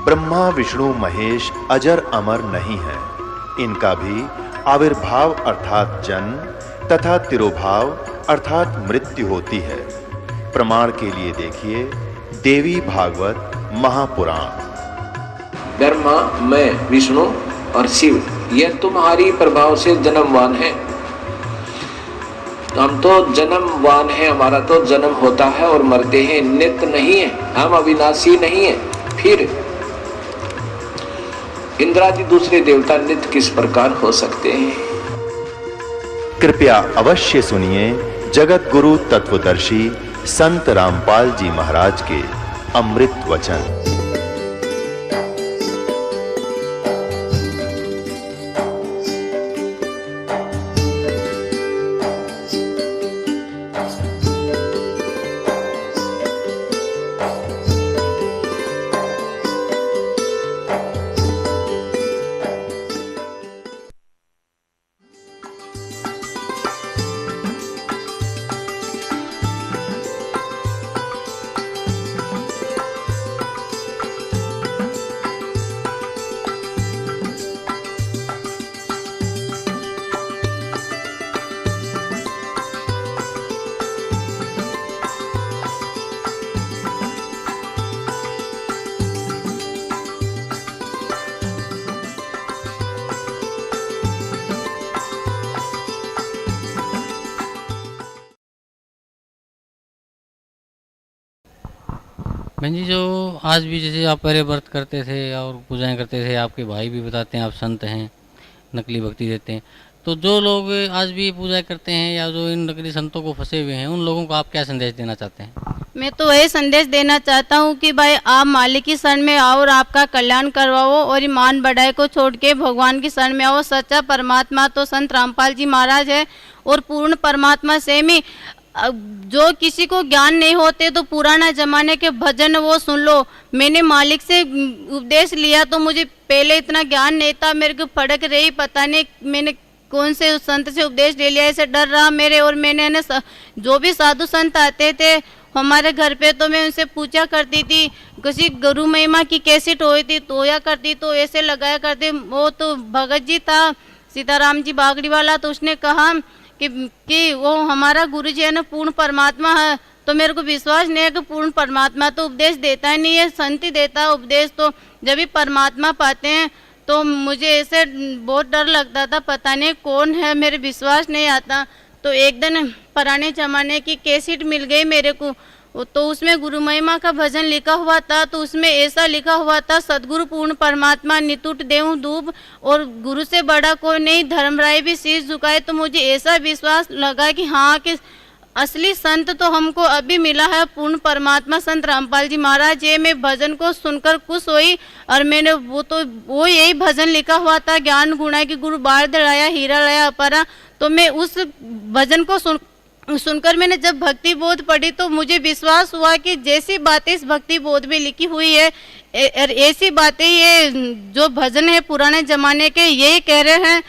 ब्रह्मा विष्णु महेश अजर अमर नहीं है। इनका भी आविर्भाव अर्थात जन्म तथा तिरोभाव अर्थात मृत्यु होती है। प्रमाण के लिए देखिए देवी भागवत महापुराण। ब्रह्मा, मैं, विष्णु और शिव ये तुम्हारी प्रभाव से जन्मवान है। हम तो जन्मवान है, हमारा तो जन्म होता है और मरते हैं, नित्य नहीं है, हम अविनाशी नहीं है। फिर इंद्रादि दूसरे देवता नित्य किस प्रकार हो सकते हैं? कृपया अवश्य सुनिए जगत गुरु तत्वदर्शी संत रामपाल जी महाराज के अमृत वचन। बहन जी, जो आज भी जैसे आप पहले व्रत करते थे और पूजाएं करते थे, आपके भाई भी बताते हैं आप संत हैं, नकली भक्ति देते हैं, तो जो लोग आज भी पूजा करते हैं या जो इन नकली संतों को फंसे हुए हैं, उन लोगों को आप क्या संदेश देना चाहते हैं? मैं तो वही संदेश देना चाहता हूँ कि भाई आप मालिक की शरण में आओ और आपका कल्याण करवाओ और ईमान बढ़ाई को छोड़ के भगवान की शरण में आओ। सच्चा परमात्मा तो संत रामपाल जी महाराज है और पूर्ण परमात्मा से ही। जो किसी को ज्ञान नहीं होते तो पुराना जमाने के भजन वो सुन लो। मैंने मालिक से उपदेश लिया तो मुझे पहले इतना ज्ञान नहीं था, मेरे को फड़क रही, पता नहीं मैंने कौन से उस संत से उपदेश ले लिया, ऐसे डर रहा मेरे। और मैंने ना जो भी साधु संत आते थे हमारे घर पे तो मैं उनसे पूछा करती थी, किसी गुरु महिमा की कैसेट हुई थी तोया करती तो ऐसे लगाया करते। वो तो भगत जी था सीताराम जी बागड़ी वाला, तो उसने कहा कि वो हमारा गुरु जी है ना पूर्ण परमात्मा है। तो मेरे को विश्वास नहीं है कि पूर्ण परमात्मा तो उपदेश देता ही नहीं है, संत ही देता है उपदेश। तो जब भी परमात्मा पाते हैं तो मुझे ऐसे बहुत डर लगता था, पता नहीं कौन है, मेरे विश्वास नहीं आता। तो एक दिन पुराने जमाने की कैसेट मिल गई मेरे को, तो उसमें गुरु महिमा का भजन लिखा हुआ था। तो उसमें ऐसा लिखा हुआ था, सदगुरु पूर्ण परमात्मा नितुट देऊं दूब और गुरु से बड़ा कोई नहीं, धर्मराय भी शीश झुकाए। तो मुझे ऐसा विश्वास लगा कि हाँ कि असली संत तो हमको अभी मिला है, पूर्ण परमात्मा संत रामपाल जी महाराज। ये मैं भजन को सुनकर खुश हुई और मैंने वो यही भजन लिखा हुआ था, ज्ञान गुणा की गुरु बाढ़ लाया हीरा लाया अपरा। तो मैं उस भजन को सुनकर मैंने जब भक्ति बोध पढ़ी तो मुझे विश्वास हुआ कि जैसी बातें इस भक्ति बोध में लिखी हुई है ऐसी बातें ये जो भजन है पुराने जमाने के यही कह रहे हैं,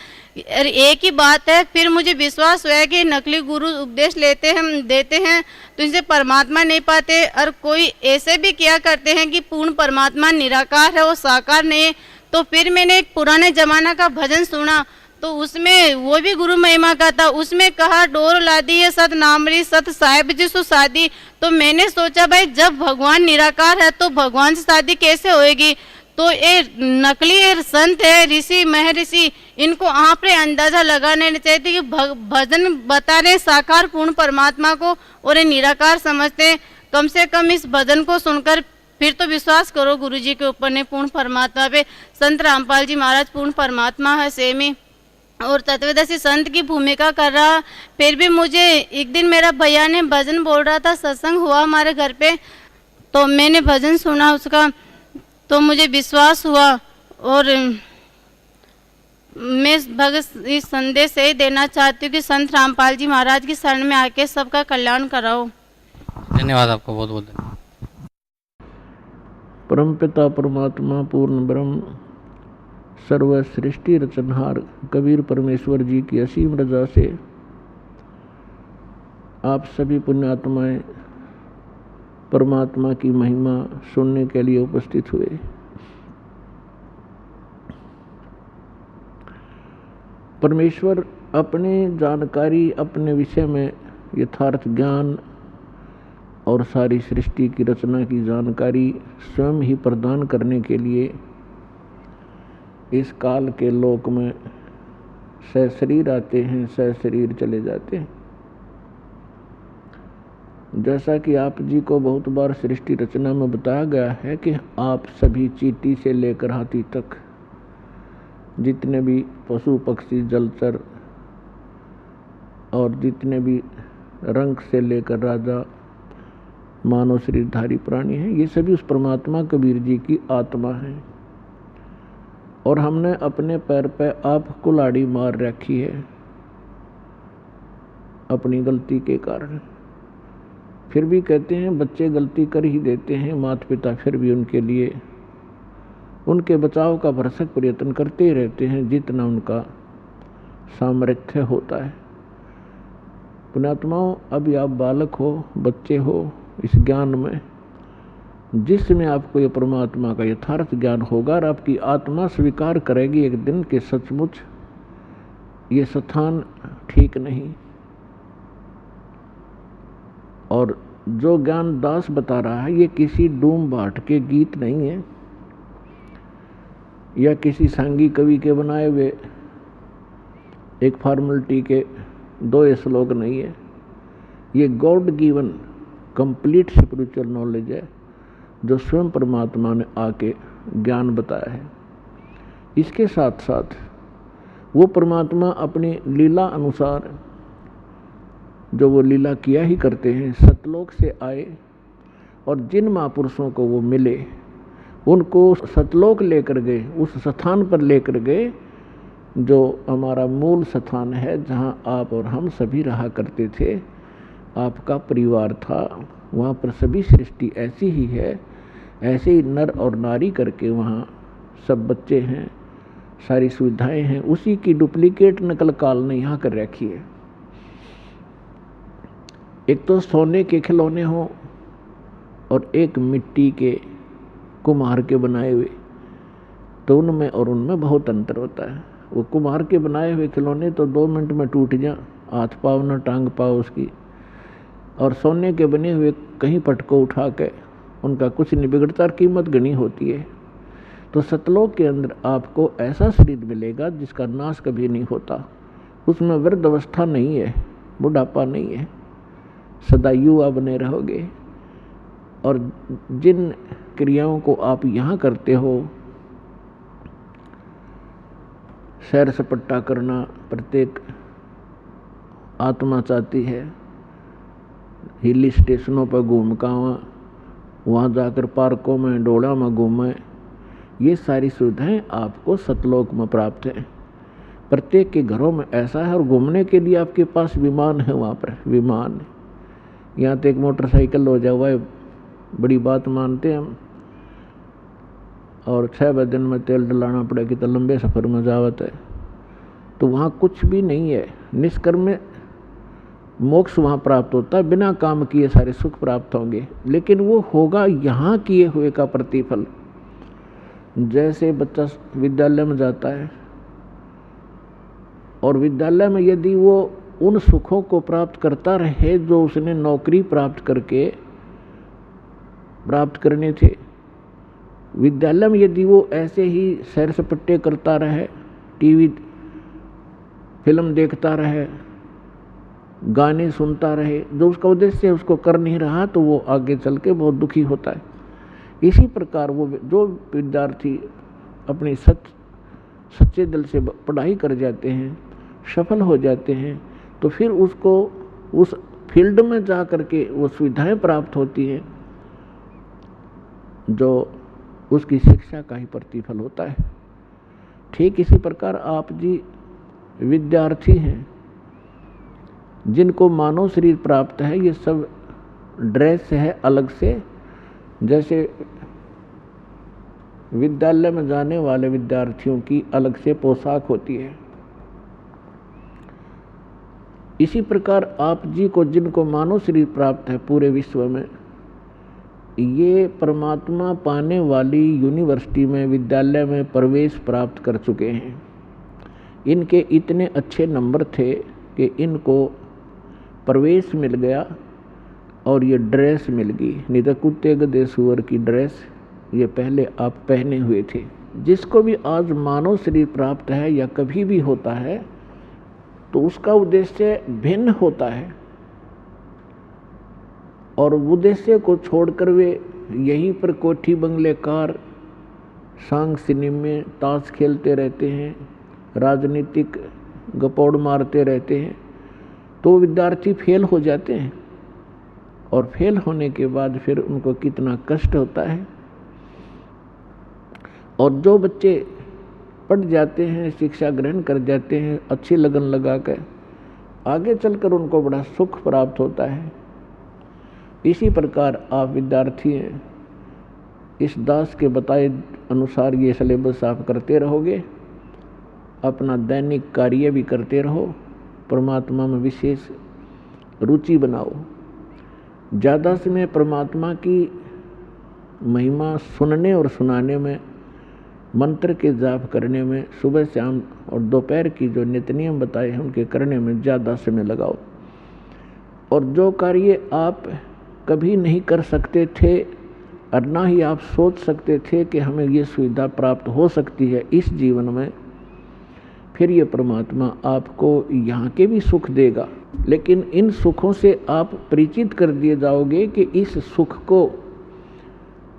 एक ही बात है। फिर मुझे विश्वास हुआ कि नकली गुरु उपदेश देते हैं तो इनसे परमात्मा नहीं पाते। और कोई ऐसे भी किया करते हैं कि पूर्ण परमात्मा निराकार है, वो साकार नहीं है। तो फिर मैंने एक पुराने जमाना का भजन सुना तो उसमें वो भी गुरु महिमा का था, उसमें कहा डोर लादी है सत नामरी सत साहेब जी सु शादी। तो मैंने सोचा भाई जब भगवान निराकार है तो भगवान से शादी कैसे होएगी। तो ये नकली संत है, ऋषि महर्षि, इनको आप पे अंदाजा लगाने चाहिए कि भजन बता रहे साकार पूर्ण परमात्मा को और ये निराकार समझते हैं। कम से कम इस भजन को सुनकर फिर तो विश्वास करो गुरु जी के ऊपर ने, पूर्ण परमात्मा पे। संत रामपाल जी महाराज पूर्ण परमात्मा है सेमी और तत्वदर्शी संत की भूमिका कर रहा। फिर भी मुझे एक दिन मेरा भैया ने भजन बोल रहा था, सत्संग हुआ हमारे घर पे, तो मैंने भजन सुना उसका तो मुझे विश्वास हुआ। और मैं भगत इस संदेश यही देना चाहती हूँ कि संत रामपाल जी महाराज की शरण में आके सबका कल्याण कराओ। धन्यवाद आपको, बहुत बहुत धन्यवाद। परम पिता परमात्मा पूर्ण ब्रह्म सर्व सृष्टि रचनहार कबीर परमेश्वर जी की असीम रजा से आप सभी पुण्यात्माएं परमात्मा की महिमा सुनने के लिए उपस्थित हुए। परमेश्वर अपनी जानकारी, अपने विषय में यथार्थ ज्ञान और सारी सृष्टि की रचना की जानकारी स्वयं ही प्रदान करने के लिए इस काल के लोक में सशरीर आते हैं, सशरीर चले जाते हैं। जैसा कि आप जी को बहुत बार सृष्टि रचना में बताया गया है कि आप सभी चींटी से लेकर हाथी तक जितने भी पशु पक्षी जलचर और जितने भी रंग से लेकर राजा मानव शरीरधारी प्राणी हैं, ये सभी उस परमात्मा कबीर जी की आत्मा है। और हमने अपने पैर पे आप कुल्हाड़ी मार रखी है अपनी गलती के कारण। फिर भी कहते हैं बच्चे गलती कर ही देते हैं, माता पिता फिर भी उनके लिए उनके बचाव का भरसक प्रयत्न करते ही रहते हैं जितना उनका सामर्थ्य होता है। पुण्यात्माओं, अभी आप बालक हो, बच्चे हो, इस ज्ञान में जिसमें आपको ये परमात्मा का यथार्थ ज्ञान होगा और आपकी आत्मा स्वीकार करेगी एक दिन कि सचमुच ये स्थान ठीक नहीं। और जो ज्ञान दास बता रहा है ये किसी डूम भाट के गीत नहीं है या किसी सांगी कवि के बनाए हुए एक फॉर्मेलिटी के 2 श्लोक नहीं है। ये God given complete spiritual knowledge है जो स्वयं परमात्मा ने आके ज्ञान बताया है। इसके साथ साथ वो परमात्मा अपनी लीला अनुसार जो वो लीला किया ही करते हैं, सतलोक से आए और जिन महापुरुषों को वो मिले उनको सतलोक लेकर गए, उस स्थान पर लेकर गए जो हमारा मूल स्थान है, जहाँ आप और हम सभी रहा करते थे, आपका परिवार था। वहाँ पर सभी सृष्टि ऐसी ही है, ऐसे ही नर और नारी करके वहाँ सब बच्चे हैं, सारी सुविधाएं हैं, उसी की डुप्लीकेट नकल काल ने यहाँ कर रखी है। एक तो सोने के खिलौने हों और एक मिट्टी के कुम्हार के बनाए हुए, तो उनमें और उनमें बहुत अंतर होता है। वो कुम्हार के बनाए हुए खिलौने तो 2 मिनट में टूट जाए, हाथ पाव न टांग पाओ उसकी, और सोने के बने हुए कहीं पटको उठा के उनका कुछ नहीं बिगड़ता और कीमत गनी होती है। तो सतलोक के अंदर आपको ऐसा शरीर मिलेगा जिसका नाश कभी नहीं होता, उसमें वृद्ध अवस्था नहीं है, बुढ़ापा नहीं है, सदा युवा बने रहोगे। और जिन क्रियाओं को आप यहाँ करते हो, सैर सपट्टा करना प्रत्येक आत्मा चाहती है, हिल स्टेशनों पर घूम का वहाँ जाकर पार्कों में डोड़ा में घूमें, ये सारी सुविधाएं आपको सतलोक में प्राप्त हैं। प्रत्येक के घरों में ऐसा है। और घूमने के लिए आपके पास विमान है, वहाँ पर विमान। यहाँ तो एक मोटरसाइकिल हो जाए वह बड़ी बात मानते हैं हम, और 6 दिन में तेल डलाना पड़ेगा तो लंबे सफ़र में जावत है। तो वहाँ कुछ भी नहीं है, निष्कर्म मोक्ष वहाँ प्राप्त होता है, बिना काम किए सारे सुख प्राप्त होंगे, लेकिन वो होगा यहाँ किए हुए का प्रतिफल। जैसे बच्चा विद्यालय में जाता है और विद्यालय में यदि वो उन सुखों को प्राप्त करता रहे जो उसने नौकरी प्राप्त करके प्राप्त करने थे, विद्यालय में यदि वो ऐसे ही सैर सपट्टे करता रहे, टीवी फिल्म देखता रहे, गाने सुनता रहे, जो उसका उद्देश्य है उसको कर नहीं रहा, तो वो आगे चल के बहुत दुखी होता है। इसी प्रकार वो जो विद्यार्थी अपनी सच्चे दिल से पढ़ाई कर जाते हैं, सफल हो जाते हैं, तो फिर उसको उस फील्ड में जा कर के वो सुविधाएं प्राप्त होती हैं जो उसकी शिक्षा का ही प्रतिफल होता है। ठीक इसी प्रकार आप जी विद्यार्थी हैं जिनको मानव शरीर प्राप्त है, ये सब ड्रेस है अलग से। जैसे विद्यालय में जाने वाले विद्यार्थियों की अलग से पोशाक होती है, इसी प्रकार आप जी को जिनको मानव शरीर प्राप्त है पूरे विश्व में, ये परमात्मा पाने वाली यूनिवर्सिटी में विद्यालय में प्रवेश प्राप्त कर चुके हैं। इनके इतने अच्छे नंबर थे कि इनको प्रवेश मिल गया और ये ड्रेस मिल गई, नहीं तो कुत्ते गधे सूअर की ड्रेस ये पहले आप पहने हुए थे। जिसको भी आज मानव शरीर प्राप्त है या कभी भी होता है तो उसका उद्देश्य भिन्न होता है, और उद्देश्य को छोड़कर वे यहीं पर कोठी बंगले कार सांग सिनेमे ताश खेलते रहते हैं, राजनीतिक गपौड़ मारते रहते हैं, तो विद्यार्थी फेल हो जाते हैं। और फेल होने के बाद फिर उनको कितना कष्ट होता है। और जो बच्चे पढ़ जाते हैं, शिक्षा ग्रहण कर जाते हैं अच्छी लगन लगा कर, आगे चलकर उनको बड़ा सुख प्राप्त होता है। इसी प्रकार आप विद्यार्थी हैं, इस दास के बताए अनुसार ये सिलेबस आप करते रहोगे, अपना दैनिक कार्य भी करते रहो, परमात्मा में विशेष रुचि बनाओ। ज़्यादा समय परमात्मा की महिमा सुनने और सुनाने में, मंत्र के जाप करने में, सुबह शाम और दोपहर की जो नित्य नियम बताए हैं उनके करने में ज़्यादा समय लगाओ। और जो कार्य आप कभी नहीं कर सकते थे और ना ही आप सोच सकते थे कि हमें ये सुविधा प्राप्त हो सकती है इस जीवन में, फिर ये परमात्मा आपको यहाँ के भी सुख देगा। लेकिन इन सुखों से आप परिचित कर दिए जाओगे कि इस सुख को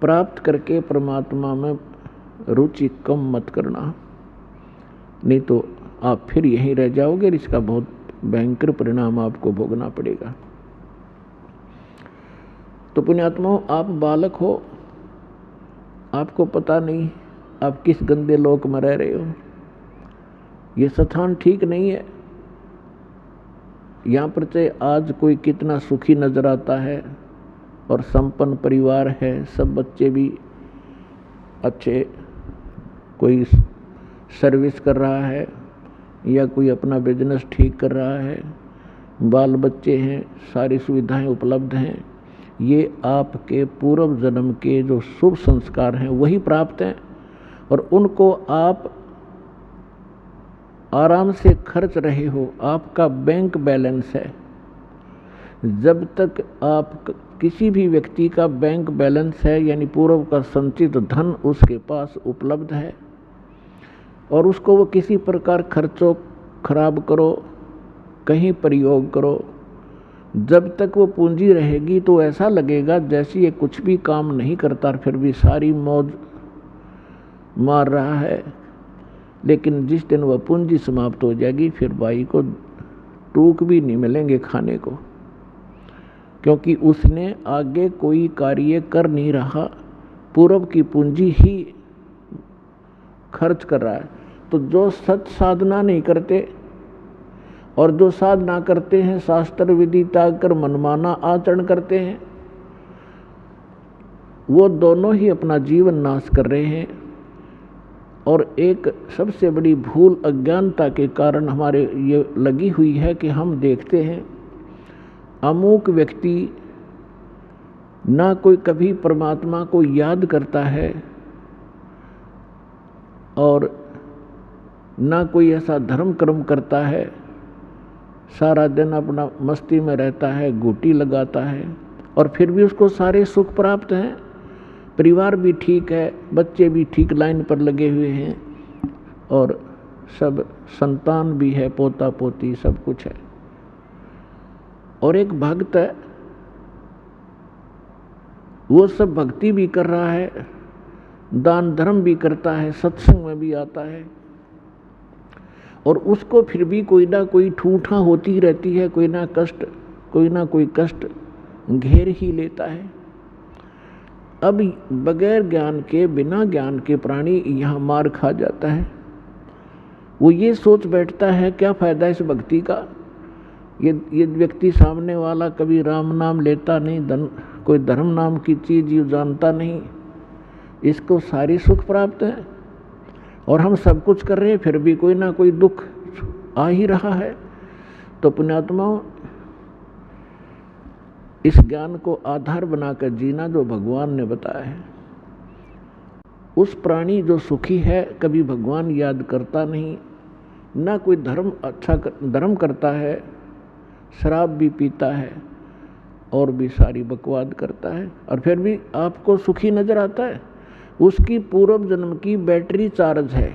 प्राप्त करके परमात्मा में रुचि कम मत करना, नहीं तो आप फिर यहीं रह जाओगे और इसका बहुत भयंकर परिणाम आपको भोगना पड़ेगा। तो पुण्यात्माओं, आप बालक हो, आपको पता नहीं आप किस गंदे लोक में रह रहे हो। ये स्थान ठीक नहीं है। यहाँ पर चाहे आज कोई कितना सुखी नजर आता है और संपन्न परिवार है, सब बच्चे भी अच्छे, कोई सर्विस कर रहा है या कोई अपना बिजनेस ठीक कर रहा है, बाल बच्चे हैं, सारी सुविधाएं उपलब्ध हैं, ये आपके पूर्व जन्म के जो शुभ संस्कार हैं वही प्राप्त हैं और उनको आप आराम से खर्च रहे हो। आपका बैंक बैलेंस है। जब तक आप किसी भी व्यक्ति का बैंक बैलेंस है यानी पूर्व का संचित धन उसके पास उपलब्ध है और उसको वो किसी प्रकार खर्चो खराब करो, कहीं प्रयोग करो, जब तक वो पूंजी रहेगी तो ऐसा लगेगा जैसे ये कुछ भी काम नहीं करता, फिर भी सारी मौज मार रहा है। लेकिन जिस दिन वह पूंजी समाप्त हो जाएगी फिर भाई को टूक भी नहीं मिलेंगे खाने को, क्योंकि उसने आगे कोई कार्य कर नहीं रहा, पूर्व की पूंजी ही खर्च कर रहा है। तो जो सत साधना नहीं करते और जो साधना करते हैं, शास्त्र विधि त्याग कर मनमाना आचरण करते हैं, वो दोनों ही अपना जीवन नाश कर रहे हैं। और एक सबसे बड़ी भूल अज्ञानता के कारण हमारे ये लगी हुई है कि हम देखते हैं अमुक व्यक्ति ना कोई कभी परमात्मा को याद करता है और ना कोई ऐसा धर्म कर्म करता है, सारा दिन अपना मस्ती में रहता है, गुटी लगाता है और फिर भी उसको सारे सुख प्राप्त हैं, परिवार भी ठीक है, बच्चे भी ठीक लाइन पर लगे हुए हैं और सब संतान भी है, पोता पोती सब कुछ है। और एक भक्त है, वो सब भक्ति भी कर रहा है, दान धर्म भी करता है, सत्संग में भी आता है और उसको फिर भी कोई ना कोई ठूठा होती रहती है, कोई ना कोई कष्ट घेर ही लेता है। अब बगैर ज्ञान के, बिना ज्ञान के प्राणी यहाँ मार खा जाता है। वो ये सोच बैठता है क्या फायदा इस भक्ति का, ये व्यक्ति सामने वाला कभी राम नाम लेता नहीं, कोई धर्म नाम की चीज ये जानता नहीं, इसको सारी सुख प्राप्त है और हम सब कुछ कर रहे हैं फिर भी कोई ना कोई दुख आ ही रहा है। तो पुण्यात्माओं, इस ज्ञान को आधार बनाकर जीना जो भगवान ने बताया है। उस प्राणी जो सुखी है कभी भगवान याद करता नहीं, ना कोई धर्म करता है, शराब भी पीता है और भी सारी बकवाद करता है, और फिर भी आपको सुखी नजर आता है। उसकी पूर्व जन्म की बैटरी चार्ज है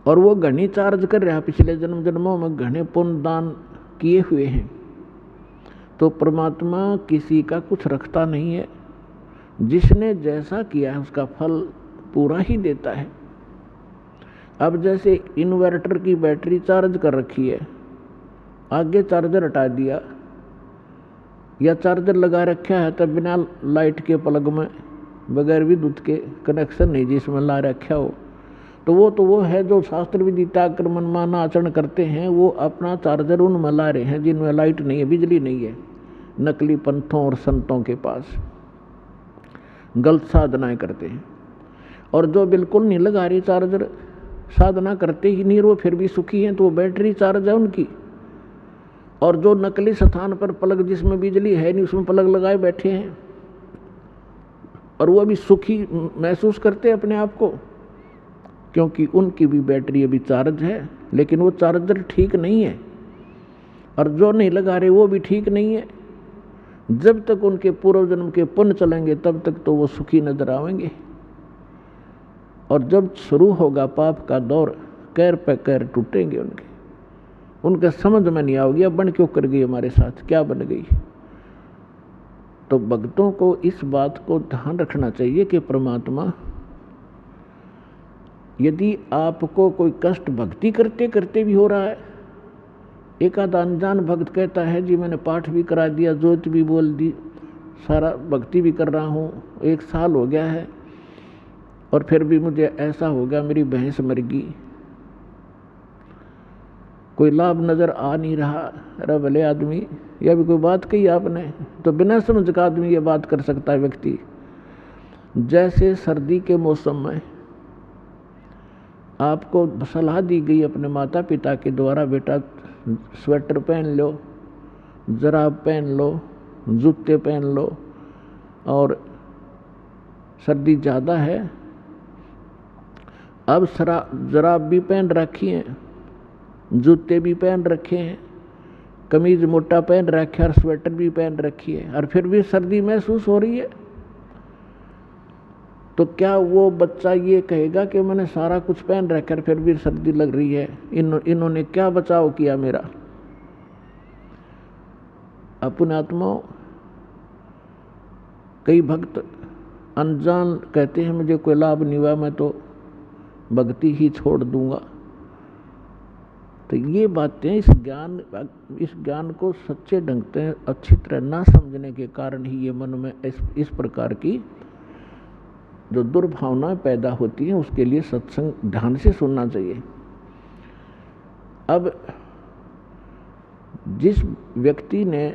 और वो घनी चार्ज कर रहा है, पिछले जन्मों में घने पुण्य दान किए हुए हैं। तो परमात्मा किसी का कुछ रखता नहीं है, जिसने जैसा किया है उसका फल पूरा ही देता है। अब जैसे इन्वर्टर की बैटरी चार्ज कर रखी है, आगे चार्जर हटा दिया या चार्जर लगा रखा है तब बिना लाइट के प्लग में बगैर विद्युत के कनेक्शन नहीं जिसमें ला रखा हो, तो वो है जो शास्त्र विदिता आकर मनमाना आचरण करते हैं, वो अपना चार्जर उनमें ला रहे हैं जिनमें लाइट नहीं है, बिजली नहीं है। नकली पंथों और संतों के पास गलत साधनाएं करते हैं। और जो बिल्कुल नहीं लगा रही चार्जर, साधना करते ही नहीं, वो फिर भी सुखी हैं, तो वो बैटरी चार्ज है उनकी। और जो नकली स्थान पर प्लग जिसमें बिजली है नहीं उसमें प्लग लगाए बैठे हैं और वो भी सुखी महसूस करते हैं अपने आप को, क्योंकि उनकी भी बैटरी अभी चार्ज है, लेकिन वो चार्जर ठीक नहीं है। और जो नहीं लगा रहे वो भी ठीक नहीं है। जब तक उनके पूर्व जन्म के पुण्य चलेंगे तब तक तो वो सुखी नजर आएंगे, और जब शुरू होगा पाप का दौर, कैर पे कैर टूटेंगे उनके समझ में नहीं आओगी अब बन क्यों कर गई हमारे साथ, क्या बन गई। तो भक्तों को इस बात को ध्यान रखना चाहिए कि परमात्मा, यदि आपको कोई कष्ट भक्ति करते करते भी हो रहा है, एक आध अनजान भक्त कहता है जी मैंने पाठ भी करा दिया, ज्योत भी बोल दी, सारा भक्ति भी कर रहा हूँ, 1 साल हो गया है और फिर भी मुझे ऐसा हो गया, मेरी भैंस मर गई, कोई लाभ नजर आ नहीं रहा। अरे भले आदमी, यह भी कोई बात कही आपने, तो बिना समझ का आदमी ये बात कर सकता है व्यक्ति। जैसे सर्दी के मौसम में आपको सलाह दी गई अपने माता पिता के द्वारा, बेटा स्वेटर पहन लो, जराब पहन लो, जूते पहन लो, और सर्दी ज़्यादा है। अब जराब भी पहन रखी हैं, जूते भी पहन रखे हैं, कमीज मोटा पहन रखा है और स्वेटर भी पहन रखी है, और फिर भी सर्दी महसूस हो रही है। तो क्या वो बच्चा ये कहेगा कि मैंने सारा कुछ पहन रखा है फिर भी सर्दी लग रही है, इन्होंने क्या बचाव किया मेरा। अपने आत्माओं, कई भक्त अनजान कहते हैं मुझे कोई लाभ नहीं हुआ, मैं तो भक्ति ही छोड़ दूंगा। तो ये बातें इस ज्ञान को सच्चे ढंग से अच्छी तरह ना समझने के कारण ही ये मन में इस प्रकार की जो दुर्भावनाएं पैदा होती हैं। उसके लिए सत्संग ध्यान से सुनना चाहिए। अब जिस व्यक्ति ने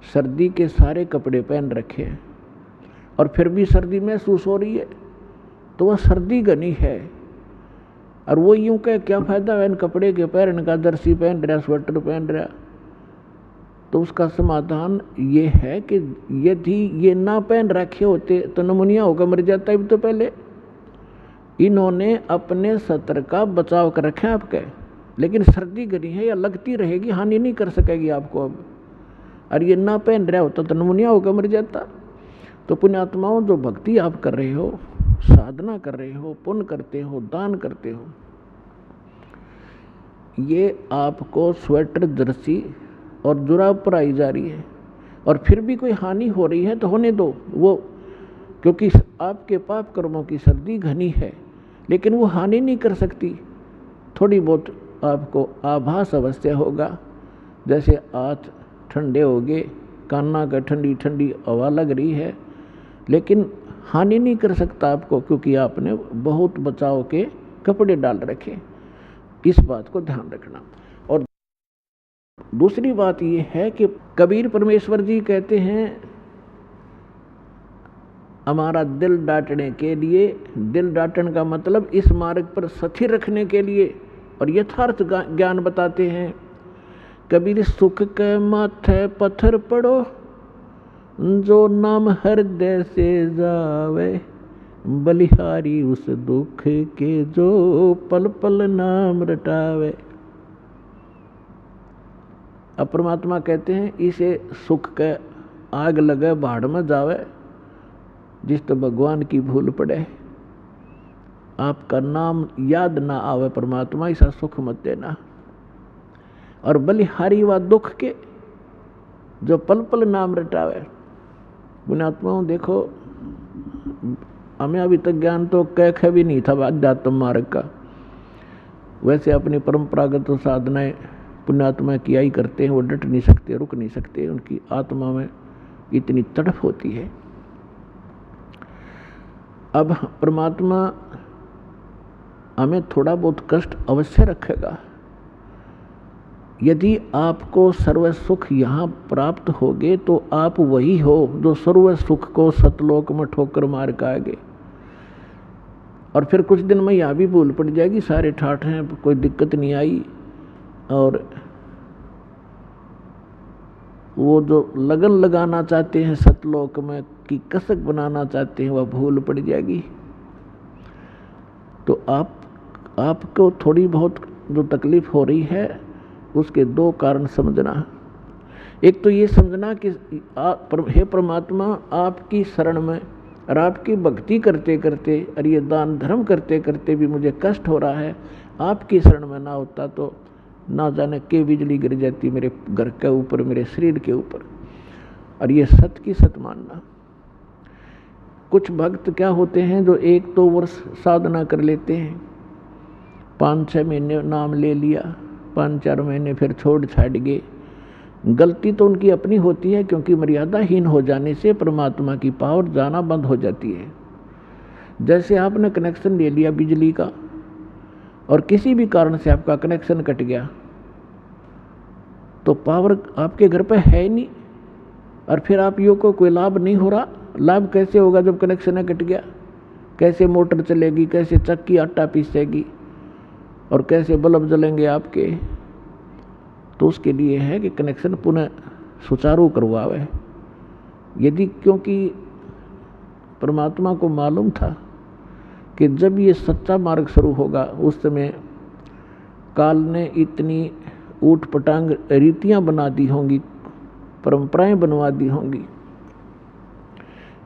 सर्दी के सारे कपड़े पहन रखे हैं और फिर भी सर्दी महसूस हो रही है, तो वह सर्दी घनी है। और वो यूं कहे क्या फायदा है इन कपड़े के पहनने का, जर्सी पहन रहा, स्वेटर पहन रहा। तो उसका समाधान ये है कि यदि ये ना पहन रखे होते तो नमूनिया होकर मर जाता है। तो पहले इन्होंने अपने सत्र का बचाव कर रखा है आपके, लेकिन सर्दी घनी है या लगती रहेगी, हानि नहीं कर सकेगी आपको अब। और ये ना पहन रहा होता तो नमूनिया होकर मर जाता। तो पुण्यात्माओं, जो भक्ति आप कर रहे हो, साधना कर रहे हो, पुण्य करते हो, दान करते हो, ये आपको स्वेटर, जर्सी और जुराब पर आई जा रही है, और फिर भी कोई हानि हो रही है तो होने दो वो, क्योंकि आपके पाप कर्मों की सर्दी घनी है, लेकिन वो हानि नहीं कर सकती। थोड़ी बहुत आपको आभास अवश्य होगा, जैसे हाथ ठंडे हो गए, कान्ना का ठंडी ठंडी हवा लग रही है, लेकिन हानि नहीं कर सकता आपको, क्योंकि आपने बहुत बचाव के कपड़े डाल रखे। इस बात को ध्यान रखना। और दूसरी बात ये है कि कबीर परमेश्वर जी कहते हैं हमारा दिल डांटने के लिए, दिल डांटने का मतलब इस मार्ग पर स्थिर रखने के लिए, और यथार्थ ज्ञान बताते हैं। कबीर सुख के माथे पत्थर पड़ो, जो नाम हृदय से जावे, बलिहारी उस दुख के जो पल पल नाम रटावे। अब परमात्मा कहते हैं इसे सुख के आग लगे भाड़ में जावे, जिस तो भगवान की भूल पड़े, आपका नाम याद ना आवे परमात्मा, ऐसा सुख मत देना। और बलिहारी व दुख के जो पल पल नाम रटावे। पुण्यात्माओं देखो, हमें अभी तक ज्ञान तो कह भी नहीं था अध्यात्म मार्ग का। वैसे अपनी परंपरागत साधनाएं पुण्यात्मा किया ही करते हैं, वो डट नहीं सकते, रुक नहीं सकते, उनकी आत्मा में इतनी तड़प होती है। अब परमात्मा हमें थोड़ा बहुत कष्ट अवश्य रखेगा। यदि आपको सर्व सुख यहाँ प्राप्त होगे तो आप वही हो जो सर्व सुख को सतलोक में ठोकर मार के आएंगे। और फिर कुछ दिन में यहाँ भी भूल पड़ जाएगी, सारे ठाठ हैं, कोई दिक्कत नहीं आई, और वो जो लगन लगाना चाहते हैं सतलोक में की कसक बनाना चाहते हैं, वह भूल पड़ जाएगी। तो आपको थोड़ी बहुत जो तकलीफ हो रही है उसके दो कारण समझना। एक तो ये समझना कि हे परमात्मा, आपकी शरण में और आपकी भक्ति करते करते और ये दान धर्म करते करते भी मुझे कष्ट हो रहा है। आपकी शरण में ना होता तो ना जाने के बिजली गिर जाती मेरे घर के ऊपर, मेरे शरीर के ऊपर। और ये सत की सत मानना। कुछ भक्त क्या होते हैं जो 1-2 वर्ष साधना कर लेते हैं, 5-6 महीने नाम ले लिया, 5-4 महीने फिर छोड़ छाड़ गए। गलती तो उनकी अपनी होती है, क्योंकि मर्यादाहीन हो जाने से परमात्मा की पावर जाना बंद हो जाती है। जैसे आपने कनेक्शन ले लिया बिजली का और किसी भी कारण से आपका कनेक्शन कट गया तो पावर आपके घर पे है ही नहीं, और फिर आप यो को कोई लाभ नहीं हो रहा। लाभ कैसे होगा जब कनेक्शन कट गया? कैसे मोटर चलेगी, कैसे चक्की आटा पीसेगी, और कैसे बल्ब जलेंगे आपके? तो उसके लिए है कि कनेक्शन पुनः सुचारू करवावे। यदि क्योंकि परमात्मा को मालूम था कि जब ये सच्चा मार्ग शुरू होगा उस समय काल ने इतनी ऊट पटांग रीतियां बना दी होंगी, परंपराएं बनवा दी होंगी,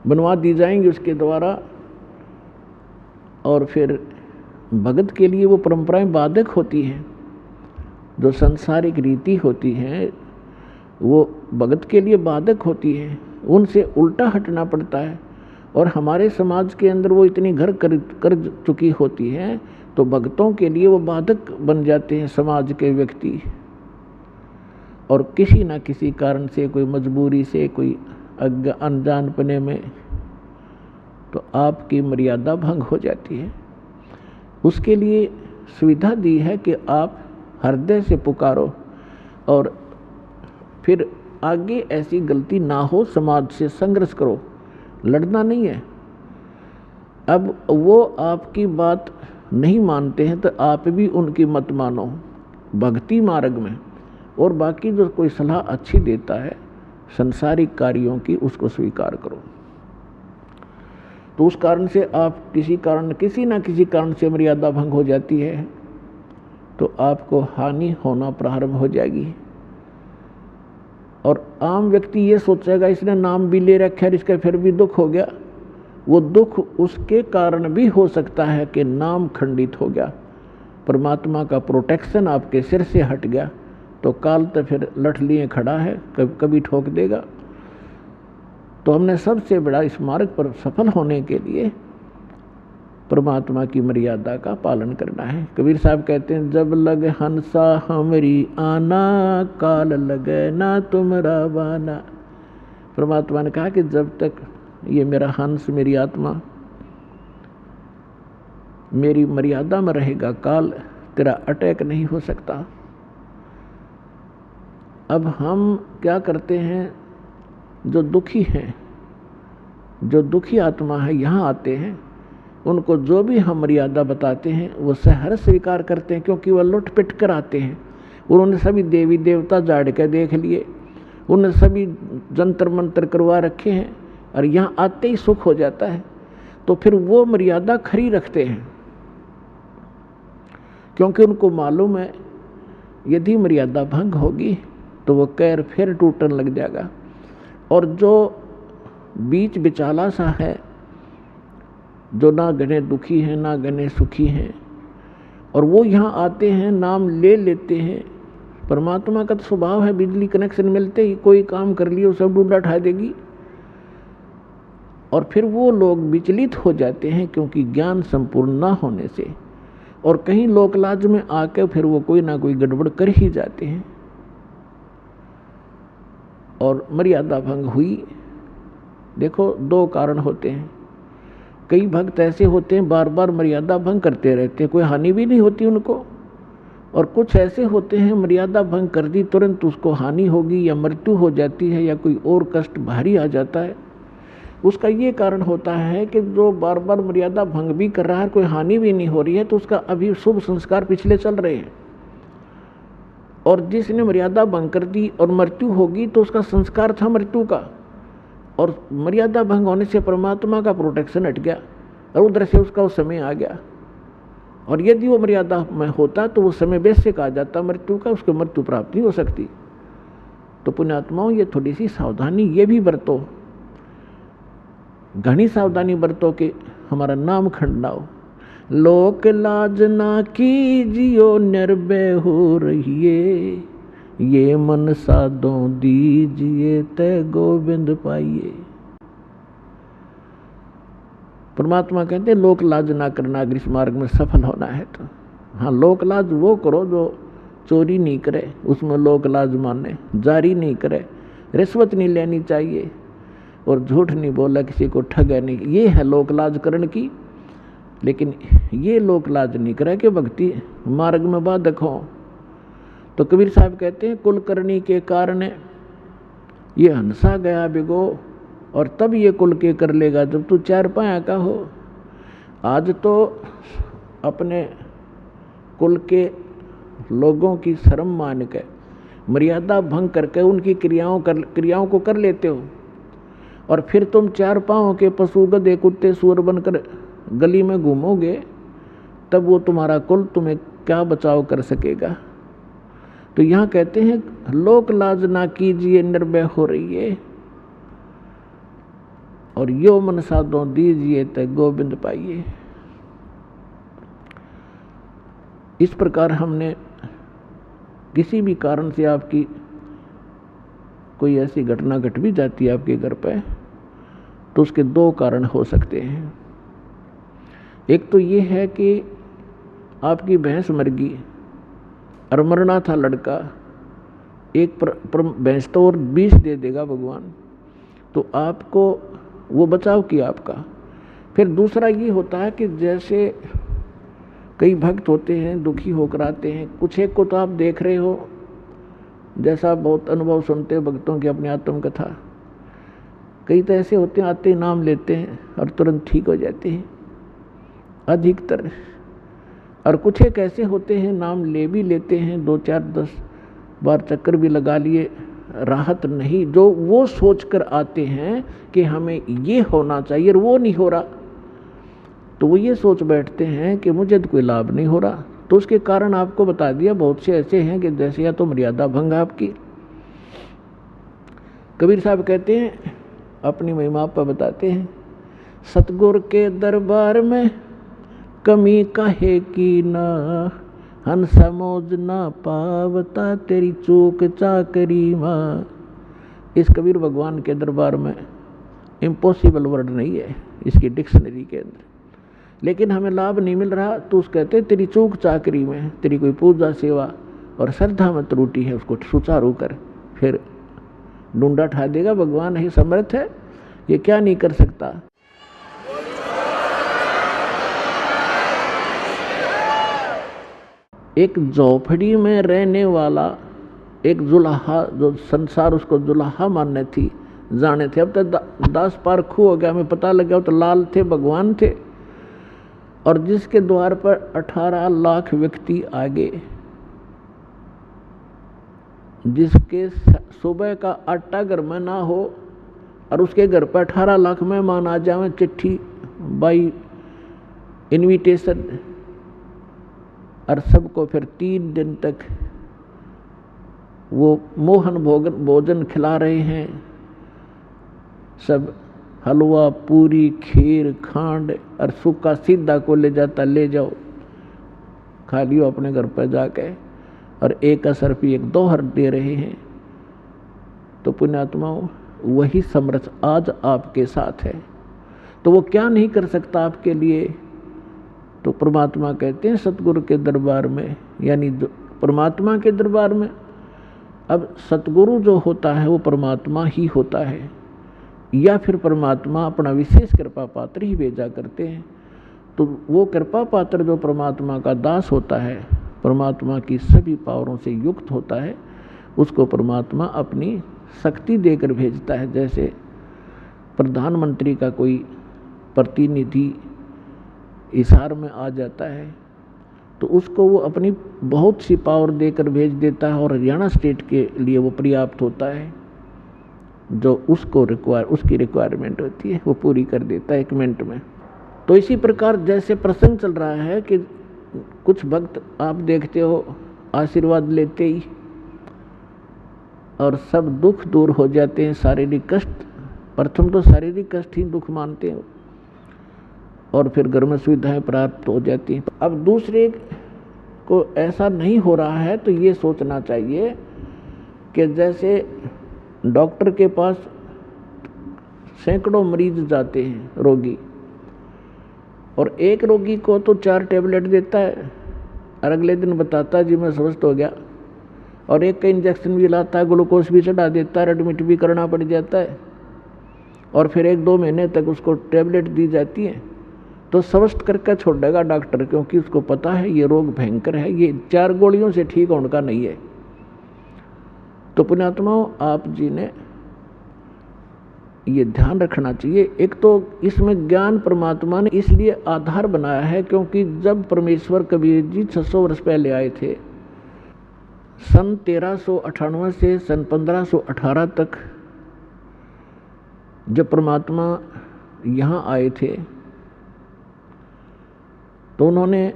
बनवा दी जाएंगी उसके द्वारा, और फिर भगत के लिए वो परंपराएं बाधक होती हैं। जो सांसारिक रीति होती हैं वो भगत के लिए बाधक होती है, उनसे उल्टा हटना पड़ता है। और हमारे समाज के अंदर वो इतनी घर कर चुकी होती है तो भक्तों के लिए वो बाधक बन जाते हैं समाज के व्यक्ति। और किसी ना किसी कारण से, कोई मजबूरी से, कोई अनजानपने में, तो आपकी मर्यादा भंग हो जाती है। उसके लिए सुविधा दी है कि आप हृदय से पुकारो और फिर आगे ऐसी गलती ना हो, समाज से संघर्ष करो, लड़ना नहीं है। अब वो आपकी बात नहीं मानते हैं तो आप भी उनकी मत मानो भक्ति मार्ग में, और बाकी जो कोई सलाह अच्छी देता है संसारिक कार्यों की, उसको स्वीकार करो। तो उस कारण से आप किसी ना किसी कारण से मर्यादा भंग हो जाती है तो आपको हानि होना प्रारंभ हो जाएगी। और आम व्यक्ति ये सोचेगा इसने नाम भी ले रखा है, इसका फिर भी दुख हो गया। वो दुख उसके कारण भी हो सकता है कि नाम खंडित हो गया, परमात्मा का प्रोटेक्शन आपके सिर से हट गया, तो काल तो फिर लठ लिए खड़ा है, कभी ठोक देगा। तो हमने सबसे बड़ा इस मार्ग पर सफल होने के लिए परमात्मा की मर्यादा का पालन करना है। कबीर साहब कहते हैं, जब लग हंसा हमरी आना, काल लगे ना तुमरा बाना। परमात्मा ने कहा कि जब तक ये मेरा हंस, मेरी आत्मा मेरी मर्यादा में रहेगा, काल तेरा अटैक नहीं हो सकता। अब हम क्या करते हैं, जो दुखी हैं, जो दुखी आत्मा है, यहाँ आते हैं, उनको जो भी हम मर्यादा बताते हैं वो सहर्ष स्वीकार करते हैं, क्योंकि वह लुट पिट कर आते हैं। उन्होंने सभी देवी देवता झाड़ के देख लिए, उन्होंने सभी जंतर मंत्र करवा रखे हैं, और यहाँ आते ही सुख हो जाता है। तो फिर वो मर्यादा खरी रखते हैं, क्योंकि उनको मालूम है यदि मर्यादा भंग होगी तो वो कैर फिर टूटने लग जाएगा। और जो बीच बिचाला सा है, जो ना गने दुखी हैं ना गने सुखी हैं, और वो यहाँ आते हैं, नाम ले लेते हैं। परमात्मा का तो स्वभाव है, बिजली कनेक्शन मिलते ही कोई काम कर लियो सब डूडा उठा देगी। और फिर वो लोग विचलित हो जाते हैं, क्योंकि ज्ञान संपूर्ण ना होने से, और कहीं लोकलाज में आके फिर वो कोई ना कोई गड़बड़ कर ही जाते हैं और मर्यादा भंग हुई। देखो, दो कारण होते हैं। कई भक्त ऐसे होते हैं बार बार मर्यादा भंग करते रहते हैं, कोई हानि भी नहीं होती उनको, और कुछ ऐसे होते हैं मर्यादा भंग कर दी तुरंत उसको हानि होगी या मृत्यु हो जाती है या कोई और कष्ट भारी आ जाता है। उसका ये कारण होता है कि जो बार बार मर्यादा भंग भी कर रहा है, कोई हानि भी नहीं हो रही है, तो उसका अभी शुभ संस्कार पिछले चल रहे हैं। और जिसने मर्यादा भंग कर दी और मृत्यु होगी तो उसका संस्कार था मृत्यु का, और मर्यादा भंग होने से परमात्मा का प्रोटेक्शन हट गया और उधर से उसका वो समय आ गया। और यदि वो मर्यादा में होता तो वो समय वैसे कहा जाता मृत्यु का, उसको मृत्यु प्राप्त नहीं हो सकती। तो पुण्यात्माओं, ये थोड़ी सी सावधानी ये भी बरतो, घनी सावधानी बरतो कि हमारा नाम खंड ना हो। लोक लाज ना कीजियो निर्भय हो रहिए, ये मन साधो दीजिए तय गोविंद पाइए। परमात्मा कहते हैं लोक लाज ना करना अगर इस मार्ग में सफल होना है तो। हाँ, लोक लाज वो करो जो चोरी नहीं करे, उसमें लोक लाज माने, जारी नहीं करे, रिश्वत नहीं लेनी चाहिए और झूठ नहीं बोला, किसी को ठगा नहीं, ये है लोक लाज करण की। लेकिन ये लोक लाज नहीं करे कि भक्ति मार्ग में बाधक हो। तो कबीर साहब कहते हैं कुलकर्णी के कारण ये हंसा गया बिगो, और तब ये कुल के कर लेगा जब तू चार पाया का हो। आज तो अपने कुल के लोगों की शर्म मान के मर्यादा भंग करके उनकी क्रियाओं को कर लेते हो, और फिर तुम चार पाँव के पशु गधे कुत्ते सूअर बनकर गली में घूमोगे, तब वो तुम्हारा कुल तुम्हें क्या बचाव कर सकेगा। तो यहाँ कहते हैं लोक लाज ना कीजिए निर्भय हो रही है, और यो मन साधो दीजिए तय गोविंद पाइए। इस प्रकार हमने किसी भी कारण से आपकी कोई ऐसी घटना घट भी जाती है आपके घर पे, तो उसके दो कारण हो सकते हैं। एक तो ये है कि आपकी भैंस मर गई और मरना था लड़का, एक भैंस तो और 20 दे देगा भगवान, तो आपको वो बचाव किया आपका। फिर दूसरा ये होता है कि जैसे कई भक्त होते हैं दुखी होकर आते हैं, कुछ एक को तो आप देख रहे हो, जैसा बहुत अनुभव सुनते हो भक्तों की अपनी आत्म कथा, कई तो ऐसे होते हैं आते ही नाम लेते हैं और तुरंत ठीक हो जाते हैं अधिकतर। और कुछ एक ऐसे होते हैं नाम ले भी लेते हैं, 2 4 10 बार चक्कर भी लगा लिए, राहत नहीं, जो वो सोच कर आते हैं कि हमें ये होना चाहिए और वो नहीं हो रहा, तो वो ये सोच बैठते हैं कि मुझे तो कोई लाभ नहीं हो रहा। तो उसके कारण आपको बता दिया, बहुत से ऐसे हैं कि जैसे या तो मर्यादा भंग आपकी। कबीर साहब कहते हैं अपनी महिमा पर बताते हैं, सतगुर के दरबार में कमी काहे की ना, हन समोज ना पावता तेरी चूक चाकरी माँ। इस कबीर भगवान के दरबार में इम्पॉसिबल वर्ड नहीं है इसकी डिक्शनरी के अंदर, लेकिन हमें लाभ नहीं मिल रहा, तो उस कहते तेरी चूक चाकरी में, तेरी कोई पूजा सेवा और श्रद्धा में त्रुटि है, उसको सुचारू कर, फिर डूंडा ठा देगा। भगवान ही समर्थ है, ये क्या नहीं कर सकता। एक झोपड़ी में रहने वाला एक जुलाहा, जो संसार उसको जुलाहा मानने थी जाने थे, अब तक 10 पार खू हो गया, हमें पता लग गया तो लाल थे भगवान थे, और जिसके द्वार पर 18 लाख व्यक्ति आ गए, जिसके सुबह का आटा घर में ना हो और उसके घर पर 18 लाख मेहमान आ जाए, चिट्ठी बाई इनविटेशन, और सबको फिर 3 दिन तक वो मोहन भोजन खिला रहे हैं। सब हलवा, पूरी, खीर, खांड और सूखा सीधा को ले जाता, ले जाओ खा लियो अपने घर पर जाके, और 1 असर भी 1 दोहर दे रहे हैं। तो पुण्यात्माओं, वही समर्थ आज आपके साथ है। तो वो क्या नहीं कर सकता आपके लिए? तो परमात्मा कहते हैं सतगुरु के दरबार में, यानी परमात्मा के दरबार में। अब सतगुरु जो होता है वो परमात्मा ही होता है, या फिर परमात्मा अपना विशेष कृपा पात्र ही भेजा करते हैं। तो वो कृपा पात्र जो परमात्मा का दास होता है, परमात्मा की सभी पावरों से युक्त होता है, उसको परमात्मा अपनी शक्ति देकर भेजता है। जैसे प्रधानमंत्री का कोई प्रतिनिधि हिसार में आ जाता है तो उसको वो अपनी बहुत सी पावर देकर भेज देता है, और हरियाणा स्टेट के लिए वो पर्याप्त होता है। जो उसको उसकी रिक्वायरमेंट होती है वो पूरी कर देता है 1 मिनट में। तो इसी प्रकार जैसे प्रसंग चल रहा है कि कुछ भक्त आप देखते हो आशीर्वाद लेते ही और सब दुख दूर हो जाते हैं। शारीरिक कष्ट, प्रथम तो शारीरिक कष्ट ही दुख मानते हैं, और फिर घर में सुविधाएं प्राप्त हो जाती हैं। अब दूसरे को ऐसा नहीं हो रहा है तो ये सोचना चाहिए कि जैसे डॉक्टर के पास सैकड़ों मरीज जाते हैं रोगी, और एक रोगी को तो 4 टैबलेट देता है और अगले दिन बताता है जी मैं स्वस्थ हो गया, और एक का इंजेक्शन भी लाता है, ग्लूकोज भी चढ़ा देता है, एडमिट भी करना पड़ जाता है, और फिर 1-2 महीने तक उसको टैबलेट दी जाती है। तो स्वस्थ करके छोड़ेगा डॉक्टर, क्योंकि उसको पता है ये रोग भयंकर है, ये 4 गोलियों से ठीक होने का नहीं है। तो पुण्यात्माओं, आप जी ने ये ध्यान रखना चाहिए। एक तो इसमें ज्ञान परमात्मा ने इसलिए आधार बनाया है क्योंकि जब परमेश्वर कबीर जी 600 वर्ष पहले आए थे, सन 1398 से सन 1518 तक जब परमात्मा यहाँ आए थे तो उन्होंने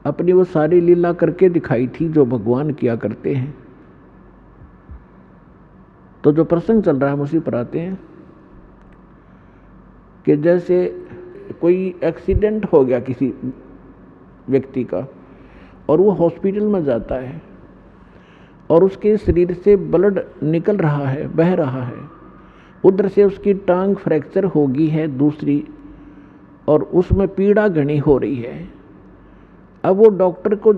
अपनी वो सारी लीला करके दिखाई थी जो भगवान किया करते हैं। तो जो प्रसंग चल रहा है हम उसी पर आते हैं कि जैसे कोई एक्सीडेंट हो गया किसी व्यक्ति का और वो हॉस्पिटल में जाता है और उसके शरीर से ब्लड निकल रहा है, बह रहा है, उधर से उसकी टांग फ्रैक्चर होगी है दूसरी, और उसमें पीड़ा घनी हो रही है। अब वो डॉक्टर को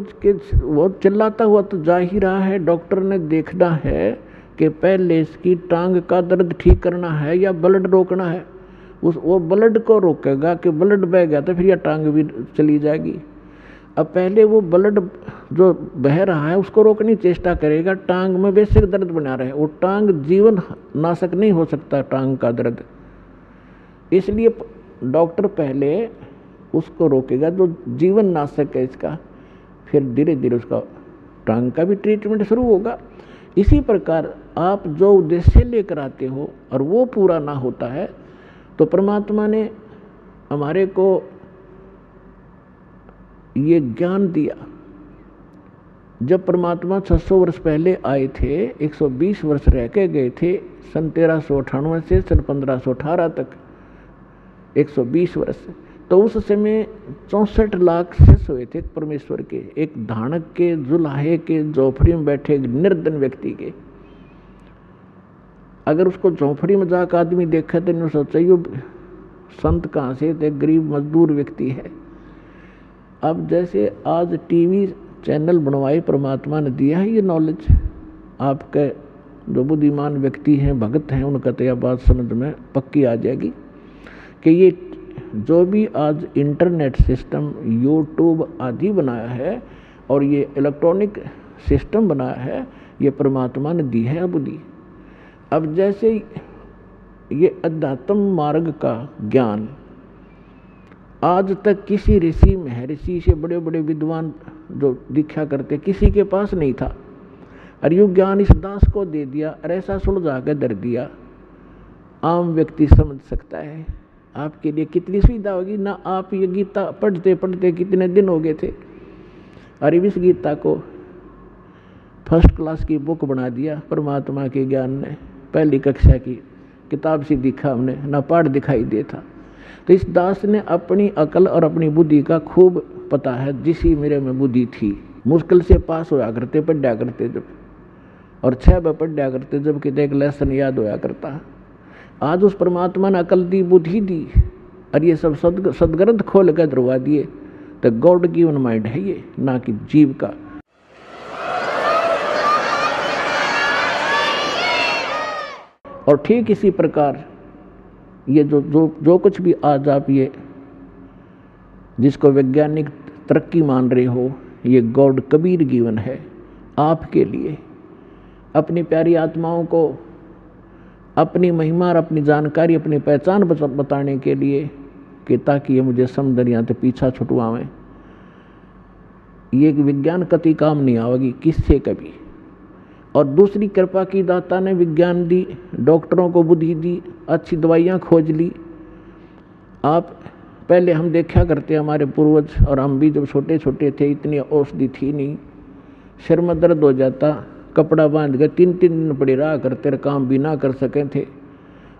वो चिल्लाता हुआ तो जा ही रहा है। डॉक्टर ने देखना है कि पहले इसकी टांग का दर्द ठीक करना है या ब्लड रोकना है। वो ब्लड को रोकेगा कि ब्लड बह गया तो फिर यह टांग भी चली जाएगी। अब पहले वो ब्लड जो बह रहा है उसको रोकने की चेष्टा करेगा, टांग में बेसिक दर्द बना रहे। वो टांग जीवन नाशक नहीं हो सकता, टांग का दर्द, इसलिए डॉक्टर पहले उसको रोकेगा जो जीवन नाशक है इसका, फिर धीरे धीरे उसका टांग का भी ट्रीटमेंट शुरू होगा। इसी प्रकार आप जो उद्देश्य लेकर आते हो और वो पूरा ना होता है तो परमात्मा ने हमारे को ये ज्ञान दिया। जब परमात्मा 600 वर्ष पहले आए थे, 120 वर्ष रह के गए थे, सन 1398 से सन 1518 तक 120 वर्ष। तो उस समय 64 लाख शिष्य हुए थे परमेश्वर के, एक धानक के, जुलाहे के, झोपड़ी में बैठे निर्धन व्यक्ति के। अगर उसको झोपड़ी में जाकर आदमी देखा तो नहीं सोचा ये संत कहाँ से थे, गरीब मजदूर व्यक्ति है। अब जैसे आज टीवी चैनल बनवाए परमात्मा ने दिया है ये नॉलेज, आपके जो बुद्धिमान व्यक्ति हैं, भगत हैं, उनका तो यह बात समझ में पक्की आ जाएगी कि ये जो भी आज इंटरनेट सिस्टम, यूट्यूब आदि बनाया है और ये इलेक्ट्रॉनिक सिस्टम बनाया है, ये परमात्मा ने दी है बुद्धि। अब जैसे ये अध्यात्म मार्ग का ज्ञान आज तक किसी ऋषि, महर्षि से बड़े बड़े विद्वान जो दीक्षा करते किसी के पास नहीं था, और यू ज्ञान इस दास को दे दिया और ऐसा सुलझा के धर दिया आम व्यक्ति समझ सकता है। आपके लिए कितनी सुविधा होगी ना। आप ये गीता पढ़ते पढ़ते कितने दिन हो गए थे, और इस गीता को फर्स्ट क्लास की बुक बना दिया परमात्मा के ज्ञान ने। पहली कक्षा की किताब सी दिखा हमने, ना पाठ दिखाई देता। तो इस दास ने अपनी अकल और अपनी बुद्धि का खूब पता है, जिसी मेरे में बुद्धि थी। मुश्किल से पास होया करते, पढ़ा करते जब, और 6 बार पढ़ा करते जब कि एक लेसन याद होया करता। आज उस परमात्मा ने अकल दी, बुद्धि दी, और ये सब सदग्रंथ खोल कर दरवा दिए। तो गॉड गिवन माइंड है ये, ना कि जीव का। और ठीक इसी प्रकार ये जो कुछ भी आज आप ये जिसको वैज्ञानिक तरक्की मान रहे हो, ये गॉड कबीर गिवन है आपके लिए, अपनी प्यारी आत्माओं को अपनी महिमा और अपनी जानकारी, अपनी पहचान बताने के लिए, कि ताकि ये मुझे समदरियाँ तो पीछा छुटवावें। ये विज्ञान कति काम नहीं आवेगी किससे कभी। और दूसरी कृपा की दाता ने विज्ञान दी, डॉक्टरों को बुद्धि दी, अच्छी दवाइयाँ खोज ली। आप पहले हम देखा करते, हमारे पूर्वज और हम भी जब छोटे छोटे थे, इतनी औषधि थी नहीं। सिर में दर्द हो जाता, कपड़ा बांध के 3-3 दिन पड़े रहा करते, काम भी ना कर सके थे।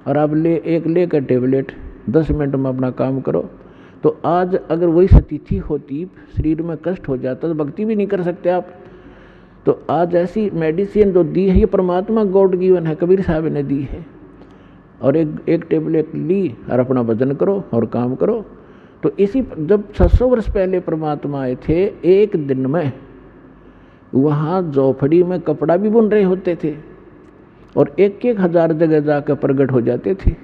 और अब लेकर टेबलेट 10 मिनट में अपना काम करो। तो आज अगर वही स्थिति होती, शरीर में कष्ट हो जाता, तो भक्ति भी नहीं कर सकते आप। तो आज ऐसी मेडिसिन जो दी है, ये परमात्मा गॉड गिवन है, कबीर साहब ने दी है। और एक टेबलेट ली और अपना भजन करो और काम करो। तो इसी जब 600 वर्ष पहले परमात्मा आए थे, एक दिन में वहाँ झोपड़ी में कपड़ा भी बुन रहे होते थे, और 1-1 हज़ार जगह जाकर प्रकट हो जाते थे,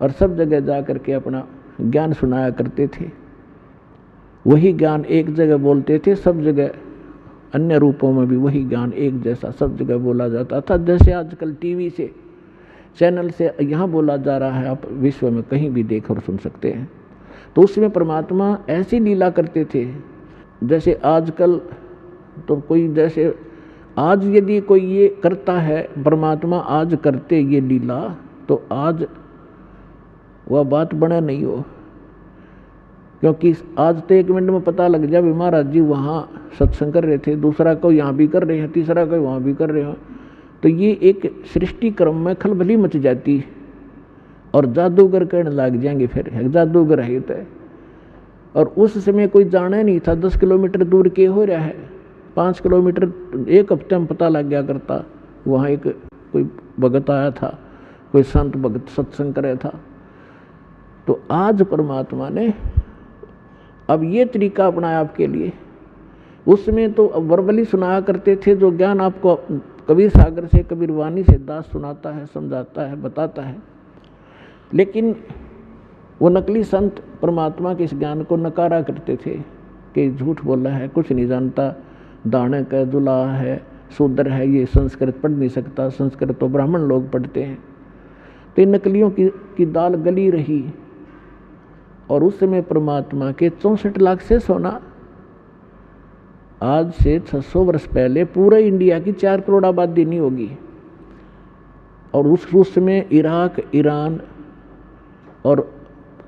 और सब जगह जा करके अपना ज्ञान सुनाया करते थे। वही ज्ञान एक जगह बोलते थे, सब जगह अन्य रूपों में भी वही ज्ञान एक जैसा सब जगह बोला जाता था। जैसे आजकल टीवी से, चैनल से यहाँ बोला जा रहा है, आप विश्व में कहीं भी देख और सुन सकते हैं। तो उसमें परमात्मा ऐसी लीला करते थे, जैसे आजकल तो कोई, जैसे आज यदि कोई ये करता है, परमात्मा आज करते ये लीला, तो आज वह बात बना नहीं हो। क्योंकि आज तो 1 मिनट में पता लग जाए महाराज जी वहाँ सत्संग कर रहे थे, दूसरा को यहाँ भी कर रहे हैं, तीसरा को वहाँ भी कर रहे हैं। तो ये एक सृष्टि क्रम में खलबली मच जाती, और जादूगर कहने लग जाएंगे फिर जादूगर है तो। और उस समय कोई जाना नहीं था 10 किलोमीटर दूर के हो रहा है, 5 किलोमीटर 1 हफ्ते में पता लग गया करता। वहाँ एक कोई भगत आया था, कोई संत भगत सत्संग कर रहा था। तो आज परमात्मा ने अब ये तरीका अपनाया आपके लिए। उसमें तो वर्बली सुनाया करते थे, जो ज्ञान आपको कबीर सागर से, कबीर वाणी से दास सुनाता है, समझाता है, बताता है। लेकिन वो नकली संत परमात्मा के इस ज्ञान को नकारा करते थे कि झूठ बोला है, कुछ नहीं जानता, दानक है, दुल्हा है, शूद्र है, ये संस्कृत पढ़ नहीं सकता, संस्कृत तो ब्राह्मण लोग पढ़ते हैं। तो इन नकलियों की दाल गली रही। और उस समय परमात्मा के 64 लाख से सोना, आज से 600 वर्ष पहले पूरे इंडिया की 4 करोड़ आबादी नहीं होगी। और उस समय इराक, ईरान और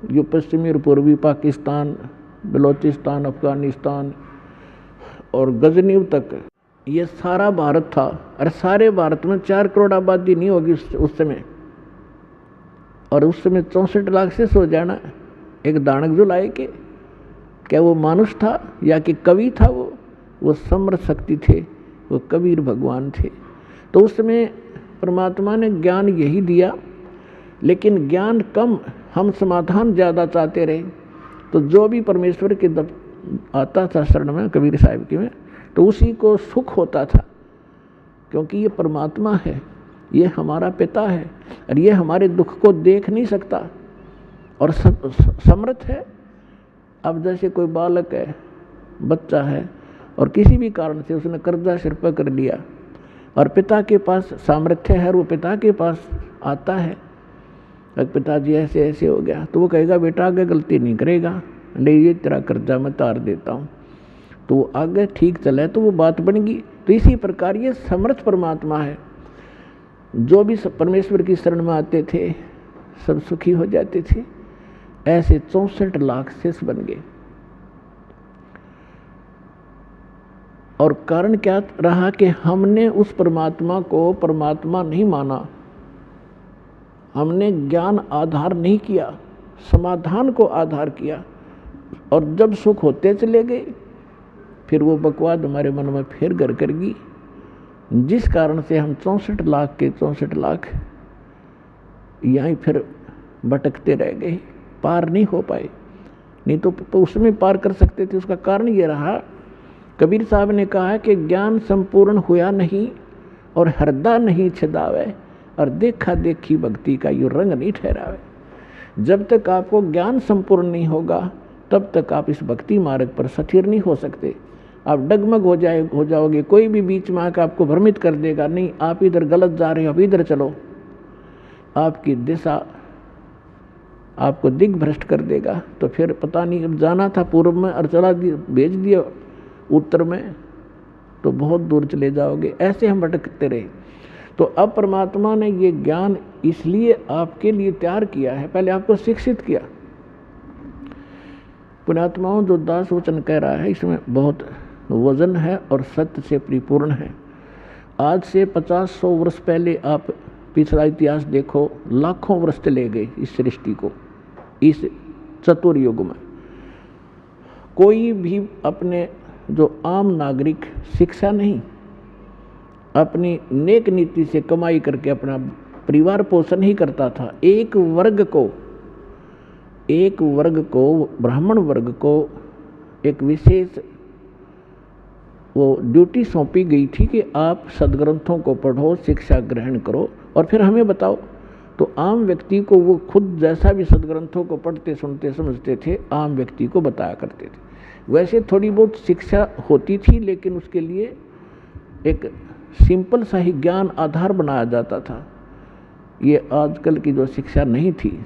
जो पश्चिमी और पूर्वी पाकिस्तान, बलोचिस्तान, अफगानिस्तान और गजनीव तक, ये सारा भारत था। और सारे भारत में 4 करोड़ आबादी नहीं होगी उस समय। और उस समय 64 लाख से सो जाना एक दानक जो लाए के, क्या वो मानुष था या कि कवि था? वो समर्थ शक्ति थे, वो कबीर भगवान थे। तो उस समय परमात्मा ने ज्ञान यही दिया, लेकिन ज्ञान कम, हम समाधान ज़्यादा चाहते रहे। तो जो भी परमेश्वर के आता था शरण में, कबीर साहिब के में, तो उसी को सुख होता था, क्योंकि ये परमात्मा है, ये हमारा पिता है, और ये हमारे दुख को देख नहीं सकता और समर्थ है। अब जैसे कोई बालक है, बच्चा है, और किसी भी कारण से उसने कर्जा सिर पर कर लिया, और पिता के पास सामर्थ्य है, और वो पिता के पास आता है, पिताजी ऐसे ऐसे हो गया, तो वो कहेगा बेटा आगे गलती नहीं करेगा, ले ये तेरा कर्जा मैं तार देता हूँ। तो वो आगे ठीक चले तो वो बात बन गई। तो इसी प्रकार ये समर्थ परमात्मा है। जो भी परमेश्वर की शरण में आते थे, सब सुखी हो जाते थे। ऐसे 64 लाख शेष बन गए। और कारण क्या रहा कि हमने उस परमात्मा को परमात्मा नहीं माना, हमने ज्ञान आधार नहीं किया, समाधान को आधार किया। और जब सुख होते चले गए, फिर वो बकवाद हमारे मन में फिर घर कर गई, जिस कारण से हम 64 लाख के 64 लाख यहीं फिर भटकते रह गए, पार नहीं हो पाए। नहीं तो उसमें पार कर सकते थे। उसका कारण ये रहा, कबीर साहब ने कहा है कि ज्ञान संपूर्ण हुआ नहीं और हृदय नहीं छदावे, और देखा देखी भक्ति का यूँ रंग नहीं ठहरावे। जब तक आपको ज्ञान संपूर्ण नहीं होगा, तब तक आप इस भक्ति मार्ग पर स्थिर नहीं हो सकते। आप डगमग हो जाओगे। कोई भी बीच में आकर आपको भ्रमित कर देगा, नहीं आप इधर गलत जा रहे हो, अब इधर चलो। आपकी दिशा आपको दिग्भ्रष्ट कर देगा। तो फिर पता नहीं, अब जाना था पूर्व में और चला दिया, भेज दिया उत्तर में, तो बहुत दूर चले जाओगे। ऐसे हम भटकते रहे। तो अब परमात्मा ने ये ज्ञान इसलिए आपके लिए तैयार किया है, पहले आपको शिक्षित किया। पुण्यात्माओं, जो दास वचन कह रहा है इसमें बहुत वजन है और सत्य से परिपूर्ण है। आज से 50-100 वर्ष पहले आप पिछला इतिहास देखो, लाखों वर्ष चले गए इस सृष्टि को, इस चतुर युग में। कोई भी अपने जो आम नागरिक शिक्षा नहीं, अपनी नेक नीति से कमाई करके अपना परिवार पोषण ही करता था। एक वर्ग को ब्राह्मण वर्ग को एक विशेष वो ड्यूटी सौंपी गई थी कि आप सदग्रंथों को पढ़ो, शिक्षा ग्रहण करो और फिर हमें बताओ। तो आम व्यक्ति को वो खुद जैसा भी सदग्रंथों को पढ़ते सुनते समझते थे, आम व्यक्ति को बताया करते थे। वैसे थोड़ी बहुत शिक्षा होती थी, लेकिन उसके लिए एक सिंपल सा ही ज्ञान आधार बनाया जाता था। ये आजकल की जो शिक्षा नहीं थी।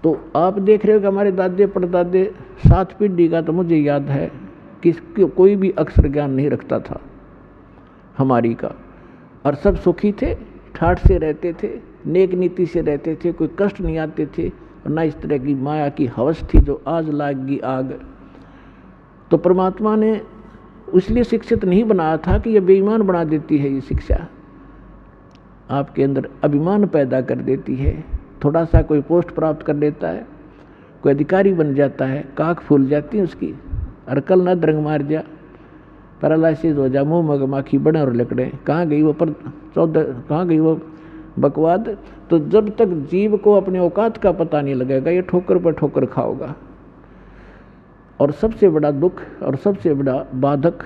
तो आप देख रहे हो कि हमारे दादे परदादे 7 पीढ़ी का, तो मुझे याद है कि कोई भी अक्षर ज्ञान नहीं रखता था हमारी का, और सब सुखी थे, ठाठ से रहते थे, नेक नीति से रहते थे, कोई कष्ट नहीं आते थे, और ना इस तरह की माया की हवस थी जो आज लागी आग। तो परमात्मा ने इसलिए शिक्षित नहीं बनाया था कि यह बेईमान बना देती है। ये शिक्षा आपके अंदर अभिमान पैदा कर देती है। थोड़ा सा कोई पोस्ट प्राप्त कर लेता है, कोई अधिकारी बन जाता है, काख फूल जाती है उसकी, अरकल ना दरंग मार जा, पैरालाइसिस हो जा, मुँह मगमाखी बड़े और लकड़े, कहाँ गई वो बकवाद। तो जब तक जीव को अपने औकात का पता नहीं लगेगा, ये ठोकर पर ठोकर खाओगा। और सबसे बड़ा दुख और सबसे बड़ा बाधक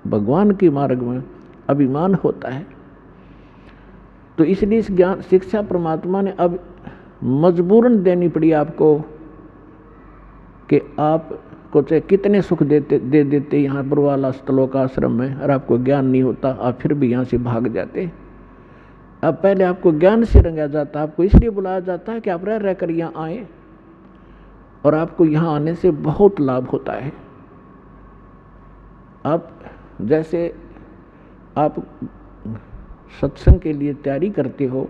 भगवान के मार्ग में अभिमान होता है। तो इसलिए इस ज्ञान शिक्षा परमात्मा ने अब मजबूरन देनी पड़ी आपको, कि आपको चाहे कितने सुख दे देते यहाँ बुरवाला स्थलों आश्रम में, और आपको ज्ञान नहीं होता, आप फिर भी यहाँ से भाग जाते। अब पहले आपको ज्ञान से रंगा जाता, आपको इसलिए बुलाया जाता है कि आप रह कर यहाँ आए, और आपको यहाँ आने से बहुत लाभ होता है। आप जैसे आप सत्संग के लिए तैयारी करते हो,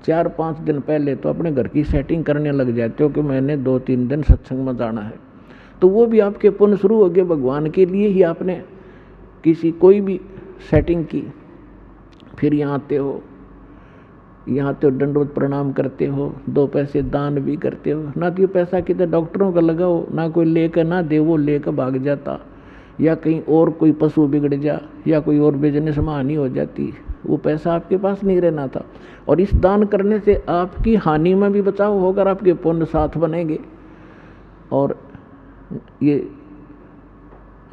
4-5 दिन पहले तो अपने घर की सेटिंग करने लग जाते हो कि मैंने 2-3 दिन सत्संग में जाना है। तो वो भी आपके पुण्य शुरू हो गए, भगवान के लिए ही आपने किसी कोई भी सेटिंग की। फिर यहाँ आते हो, यहाँ तो दंडवत प्रणाम करते हो, 2 पैसे दान भी करते हो। ना तो ये पैसा कितने डॉक्टरों का लगाओ, ना कोई लेकर ना दे, वो लेकर भाग जाता, या कहीं और कोई पशु बिगड़ जा, या कोई और बिजनेस में हानि हो जाती, वो पैसा आपके पास नहीं रहना था। और इस दान करने से आपकी हानि में भी बचाव होगा, आपके पुण्य साथ बनेंगे। और ये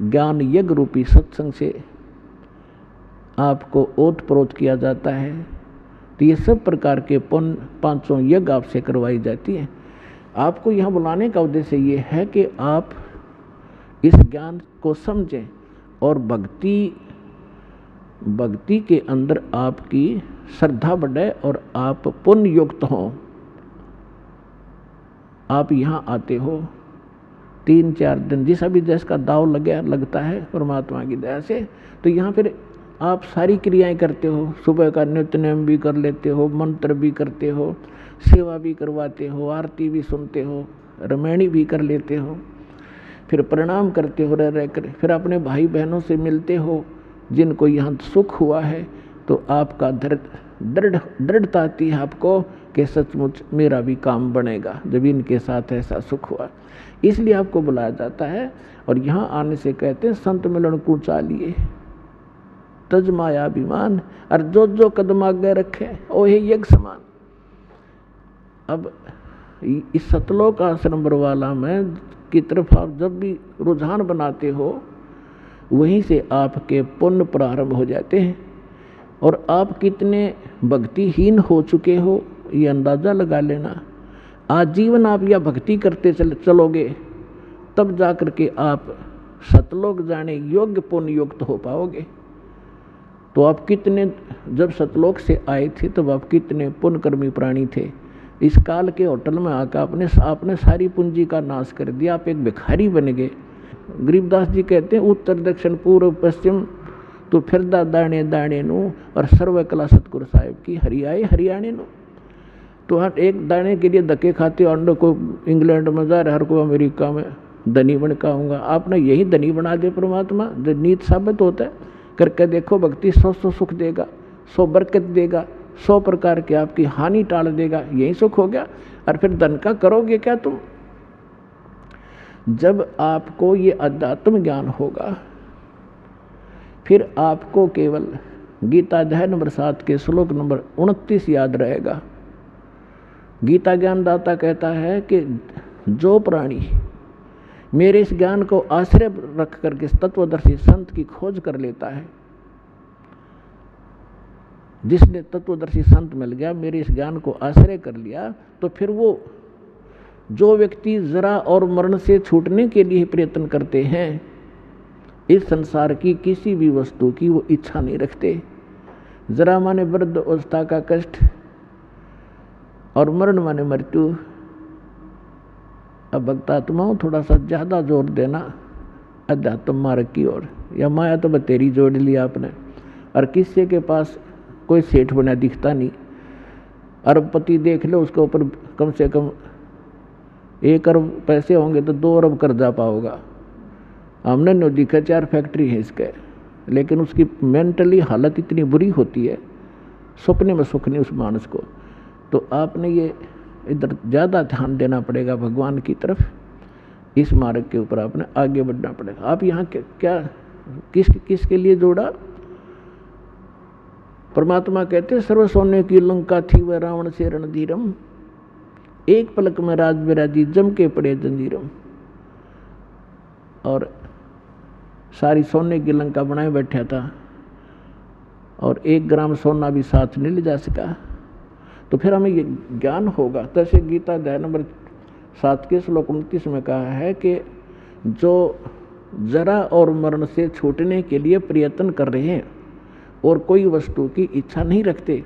ज्ञान यज्ञ रूपी सत्संग से आपको ओत प्रोत किया जाता है। तो ये सब प्रकार के पुण्य 500 यज्ञ आपसे करवाई जाती है। आपको यहाँ बुलाने का उद्देश्य ये है कि आप इस ज्ञान को समझें और भक्ति के अंदर आपकी श्रद्धा बढ़े और आप पुण्य युक्त हों। आप यहाँ आते हो 3-4 दिन, जिस अभी जिसका दाव लगता है परमात्मा की दया से, तो यहाँ फिर आप सारी क्रियाएं करते हो, सुबह का नित्य नेम भी कर लेते हो, मंत्र भी करते हो, सेवा भी करवाते हो, आरती भी सुनते हो, रामायणी भी कर लेते हो, फिर प्रणाम करते हो रह कर, फिर अपने भाई बहनों से मिलते हो जिनको यहाँ सुख हुआ है, तो आपका दृढ़ता आती है आपको कि सचमुच मेरा भी काम बनेगा जब इनके साथ ऐसा सुख हुआ। इसलिए आपको बुलाया जाता है। और यहाँ आने से कहते हैं संत मिलन को चालिए तज माया अभिमान, और जो कदम आगे रखे ओहे यज्ञ समान। अब इस सतलोक आश्रम बरवाला में की तरफ आप जब भी रुझान बनाते हो, वहीं से आपके पुण्य प्रारंभ हो जाते हैं। और आप कितने भक्तिहीन हो चुके हो ये अंदाज़ा लगा लेना। आजीवन आप यह भक्ति करते चलोगे, तब जा कर के आप सतलोक जाने योग्य पुण्य युक्त हो पाओगे। तो आप कितने, जब सतलोक से आए थे तब आप कितने पुण्यकर्मी प्राणी थे। इस काल के होटल में आकर आपने सारी पूंजी का नाश कर दिया, आप एक भिखारी बन गए। गरीबदास जी कहते हैं उत्तर दक्षिण पूर्व पश्चिम तो फिरदा दाणे दाणे नू, और सर्व कला सतगुरु साहिब की हरियाए हरियाणे नू। तो हर एक दाने के लिए धक्के खाते, अंडो को इंग्लैंड में जा रहे, हर को अमेरिका में धनी बन काऊंगा। आपने यही धनी बना दे परमात्मा, जो नीत साबित होता है। करके देखो, भक्ति 100 सुख देगा, 100 बरकत देगा, 100 प्रकार की आपकी हानि टाल देगा, यही सुख हो गया। और फिर धन का करोगे क्या तुम? जब आपको ये अध्यात्म ज्ञान होगा, फिर आपको केवल गीता अध्याय नंबर 7 के श्लोक नंबर 29 याद रहेगा। गीता ज्ञानदाता कहता है कि जो प्राणी मेरे इस ज्ञान को आश्रय रख करके तत्वदर्शी संत की खोज कर लेता है, जिसने तत्वदर्शी संत मिल गया, मेरे इस ज्ञान को आश्रय कर लिया, तो फिर वो जो व्यक्ति जरा और मरण से छूटने के लिए प्रयत्न करते हैं, इस संसार की किसी भी वस्तु की वो इच्छा नहीं रखते। जरा माने वृद्ध अवस्था का कष्ट और मरण माने मृत्यु। अब भक्तात्माओं थोड़ा सा ज़्यादा जोर देना अध्यात्म मार्ग की ओर। या माया तो बतेरी जोड़ ली आपने, और किसी के पास कोई सेठ बना दिखता नहीं। अरबपति देख लो, उसके ऊपर कम से कम 1 अरब पैसे होंगे तो 2 अरब कर्जा पाओगा। हमने नो दिखा 4 फैक्ट्री है इसके, लेकिन उसकी मेंटली हालत इतनी बुरी होती है, सपने में सुख नहीं उस मानस को। तो आपने ये इधर ज़्यादा ध्यान देना पड़ेगा भगवान की तरफ। इस मार्ग के ऊपर आपने आगे बढ़ना पड़ेगा। आप यहाँ क्या किसके लिए जोड़ा? परमात्मा कहते सर्व सोने की लंका थी वह रावण से रणधीरम, एक पलक में राज विराजी जम के पड़े जंजीरम। और सारी सोने की लंका बनाए बैठा था, और 1 ग्राम सोना भी साथ नहीं ले जा सका। तो फिर हमें ये ज्ञान होगा। तैसे गीता अध्याय नंबर 7 के श्लोक 29 में कहा है कि जो जरा और मरण से छूटने के लिए प्रयत्न कर रहे हैं और कोई वस्तु की इच्छा नहीं रखते,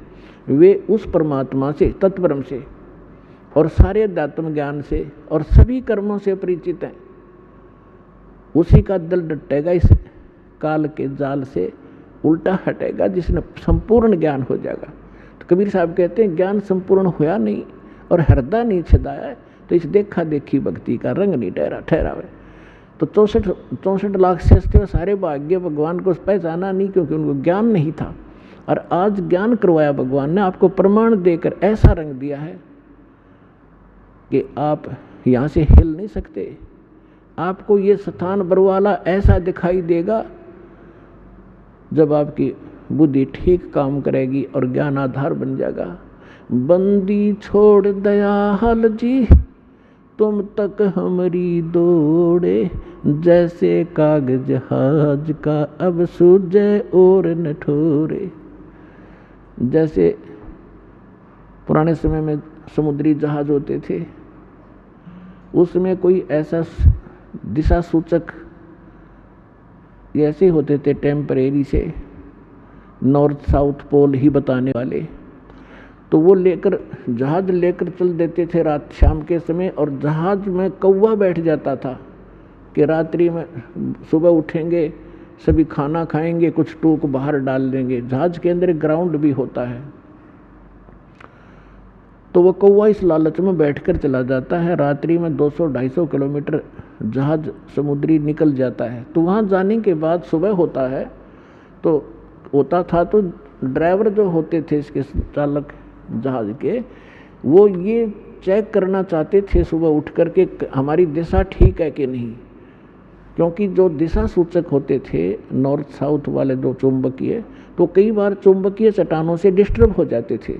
वे उस परमात्मा से, तत्परम से और सारे अध्यात्म ज्ञान से और सभी कर्मों से परिचित हैं। उसी का दिल डटेगा इस काल के जाल से, उल्टा हटेगा, जिसने संपूर्ण ज्ञान हो जाएगा। तो कबीर साहब कहते हैं ज्ञान संपूर्ण हुआ नहीं और हृदय नहीं छदाया, तो इस देखा देखी भक्ति का रंग नहीं ठहरावे। तो 64 लाख से सारे भाग्य भगवान को पहचाना नहीं, क्योंकि उनको ज्ञान नहीं था। और आज ज्ञान करवाया भगवान ने, आपको प्रमाण देकर ऐसा रंग दिया है कि आप यहाँ से हिल नहीं सकते। आपको ये स्थान बरवाला ऐसा दिखाई देगा जब आपकी बुद्धि ठीक काम करेगी और ज्ञान आधार बन जाएगा। बंदी छोड़ दयाल जी तुम तक हमारी दौड़े, जैसे कागज जहाज का अब सूझे और न ठोरे। जैसे पुराने समय में समुद्री जहाज होते थे, उसमें कोई ऐसा दिशा सूचक ऐसे होते थे टेम्परेरी से, नॉर्थ साउथ पोल ही बताने वाले, तो वो लेकर जहाज लेकर चल देते थे रात शाम के समय। और जहाज में कौवा बैठ जाता था कि रात्रि में सुबह उठेंगे, सभी खाना खाएंगे, कुछ टूक बाहर डाल देंगे। जहाज के अंदर ग्राउंड भी होता है। तो वो कौवा इस लालच में बैठकर चला जाता है। रात्रि में 200-250 किलोमीटर जहाज समुद्री निकल जाता है। तो वहाँ जाने के बाद सुबह होता है, तो होता था तो ड्राइवर जो होते थे इसके चालक जहाज के, वो ये चेक करना चाहते थे सुबह उठ कर के हमारी दिशा ठीक है कि नहीं, क्योंकि जो दिशा सूचक होते थे नॉर्थ साउथ वाले जो चुंबकीय, तो कई बार चुंबकीय चट्टानों से डिस्टर्ब हो जाते थे।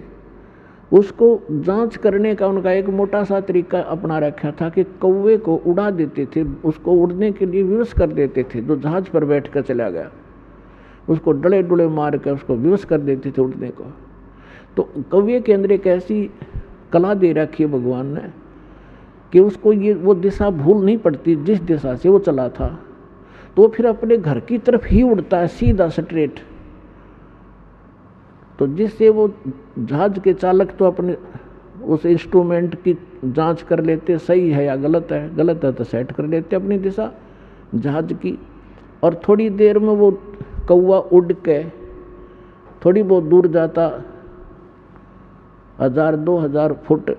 उसको जांच करने का उनका एक मोटा सा तरीका अपना रखा था कि कौवे को उड़ा देते थे, उसको उड़ने के लिए विवश कर देते थे। जो जहाज पर बैठ कर चला गया उसको डले डुले मार कर उसको विवश कर देते थे उड़ने को। तो कौवे के अंदर एक ऐसी कला दे रखी है भगवान ने कि उसको ये वो दिशा भूल नहीं पड़ती जिस दिशा से वो चला था। तो फिर अपने घर की तरफ ही उड़ता है सीधा स्ट्रेट। तो जिससे वो जहाज के चालक तो अपने उस इंस्ट्रूमेंट की जांच कर लेते सही है या गलत है, गलत है तो सेट कर लेते अपनी दिशा जहाज की। और थोड़ी देर में वो कौवा उड़ के थोड़ी बहुत दूर जाता, 1000-2000 फुट,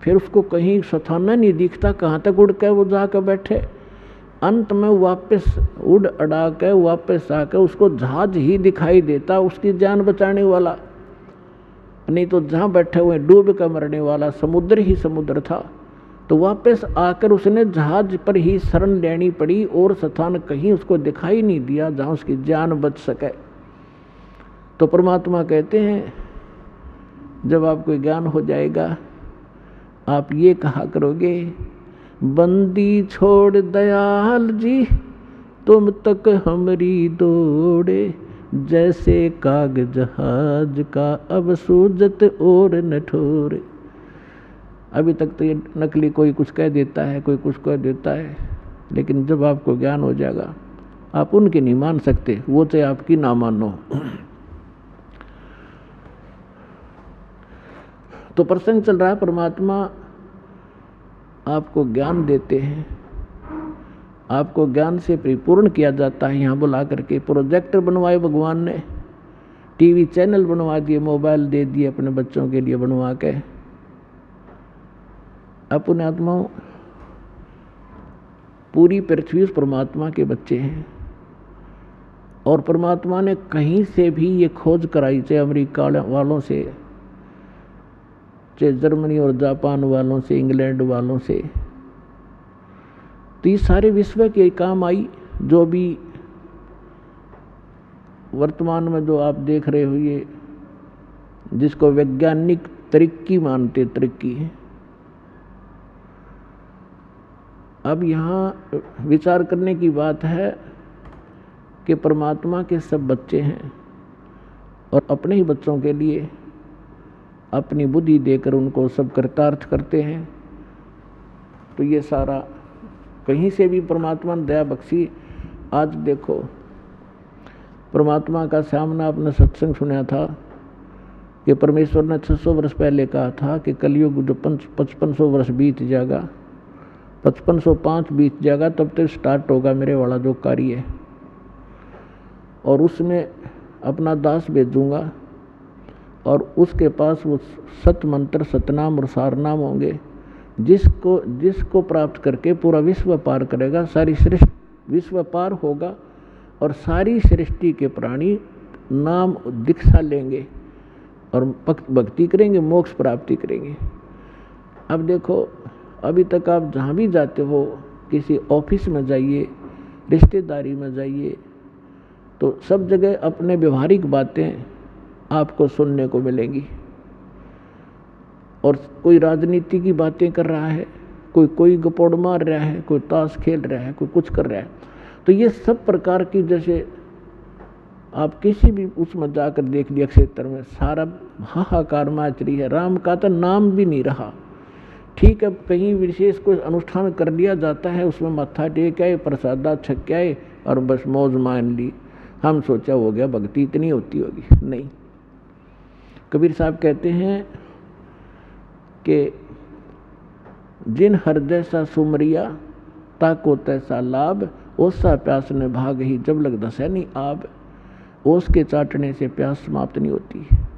फिर उसको कहीं स्थान नहीं दिखता कहाँ तक उड़ के वो जाकर बैठे। अंत में वापस उड़ अड़ा के वापस आकर उसको जहाज ही दिखाई देता, उसकी जान बचाने वाला, नहीं तो जहाँ बैठे हुए डूब कर मरने वाला समुद्र ही समुद्र था। तो वापस आकर उसने जहाज पर ही शरण लेनी पड़ी और स्थान कहीं उसको दिखाई नहीं दिया जहाँ उसकी जान बच सके। तो परमात्मा कहते हैं जब आपको ज्ञान हो जाएगा आप ये कहा करोगे, बंदी छोड़ दयाल जी तुम तक हमरी दौड़े, जैसे काग जहाज का अब सूजत और न ठोरे। अभी तक तो ये नकली कोई कुछ कह देता है, कोई कुछ कह देता है, लेकिन जब आपको ज्ञान हो जाएगा आप उनके नहीं मान सकते, वो चाहे आपकी ना मानो। तो प्रसंग चल रहा है, परमात्मा आपको ज्ञान देते हैं, आपको ज्ञान से परिपूर्ण किया जाता है। यहाँ बुला करके प्रोजेक्टर बनवाए भगवान ने, टीवी चैनल बनवा दिए, मोबाइल दे दिए अपने बच्चों के लिए बनवा के। अपने आत्माओं पूरी पृथ्वी उस परमात्मा के बच्चे हैं और परमात्मा ने कहीं से भी ये खोज कराई, चाहे अमेरिका वालों से, चाहे जर्मनी और जापान वालों से, इंग्लैंड वालों से, तो ये सारे विश्व के काम आई। जो भी वर्तमान में जो आप देख रहे हो ये जिसको वैज्ञानिक तरक्की मानते, तरक्की है। अब यहाँ विचार करने की बात है कि परमात्मा के सब बच्चे हैं और अपने ही बच्चों के लिए अपनी बुद्धि देकर उनको सब कृतार्थ करते हैं। तो ये सारा कहीं से भी परमात्मा ने दया बख्शी। आज देखो परमात्मा का सामना आपने सत्संग सुना था कि परमेश्वर ने 600 वर्ष पहले कहा था कि कलयुग जो 5500 वर्ष बीत जाएगा, 5505 बीत जाएगा, तब तक स्टार्ट होगा मेरे वाला जो कार्य है, और उसमें अपना दास भेजूंगा और उसके पास वो सत मंत्र, सतनाम और सारनाम होंगे, जिसको प्राप्त करके पूरा विश्व पार करेगा, सारी सृष्टि विश्व पार होगा और सारी सृष्टि के प्राणी नाम दीक्षा लेंगे और भक्ति करेंगे, मोक्ष प्राप्ति करेंगे। अब देखो अभी तक आप जहाँ भी जाते हो, किसी ऑफिस में जाइए, रिश्तेदारी में जाइए, तो सब जगह अपने व्यवहारिक बातें आपको सुनने को मिलेंगी। और कोई राजनीति की बातें कर रहा है, कोई गपोड़ मार रहा है, कोई ताश खेल रहा है, कोई कुछ कर रहा है। तो ये सब प्रकार की, जैसे आप किसी भी उसमें जाकर देख लिया क्षेत्र में, सारा हाहाकार मच रही है, राम का तो नाम भी नहीं रहा। ठीक है, कहीं विशेष कोई अनुष्ठान कर लिया जाता है, उसमें मत्था टेक आए, प्रसादा छक आए और बस मौज मान ली, हम सोचा हो गया भक्ति इतनी होती होगी। नहीं, कबीर साहब कहते हैं कि जिन हृदय सा सुमरिया ताको तैसा लाभ, ओसा प्यास ने भाग ही जब लग दसैनी आब। ओस के चाटने से प्यास समाप्त नहीं होती है।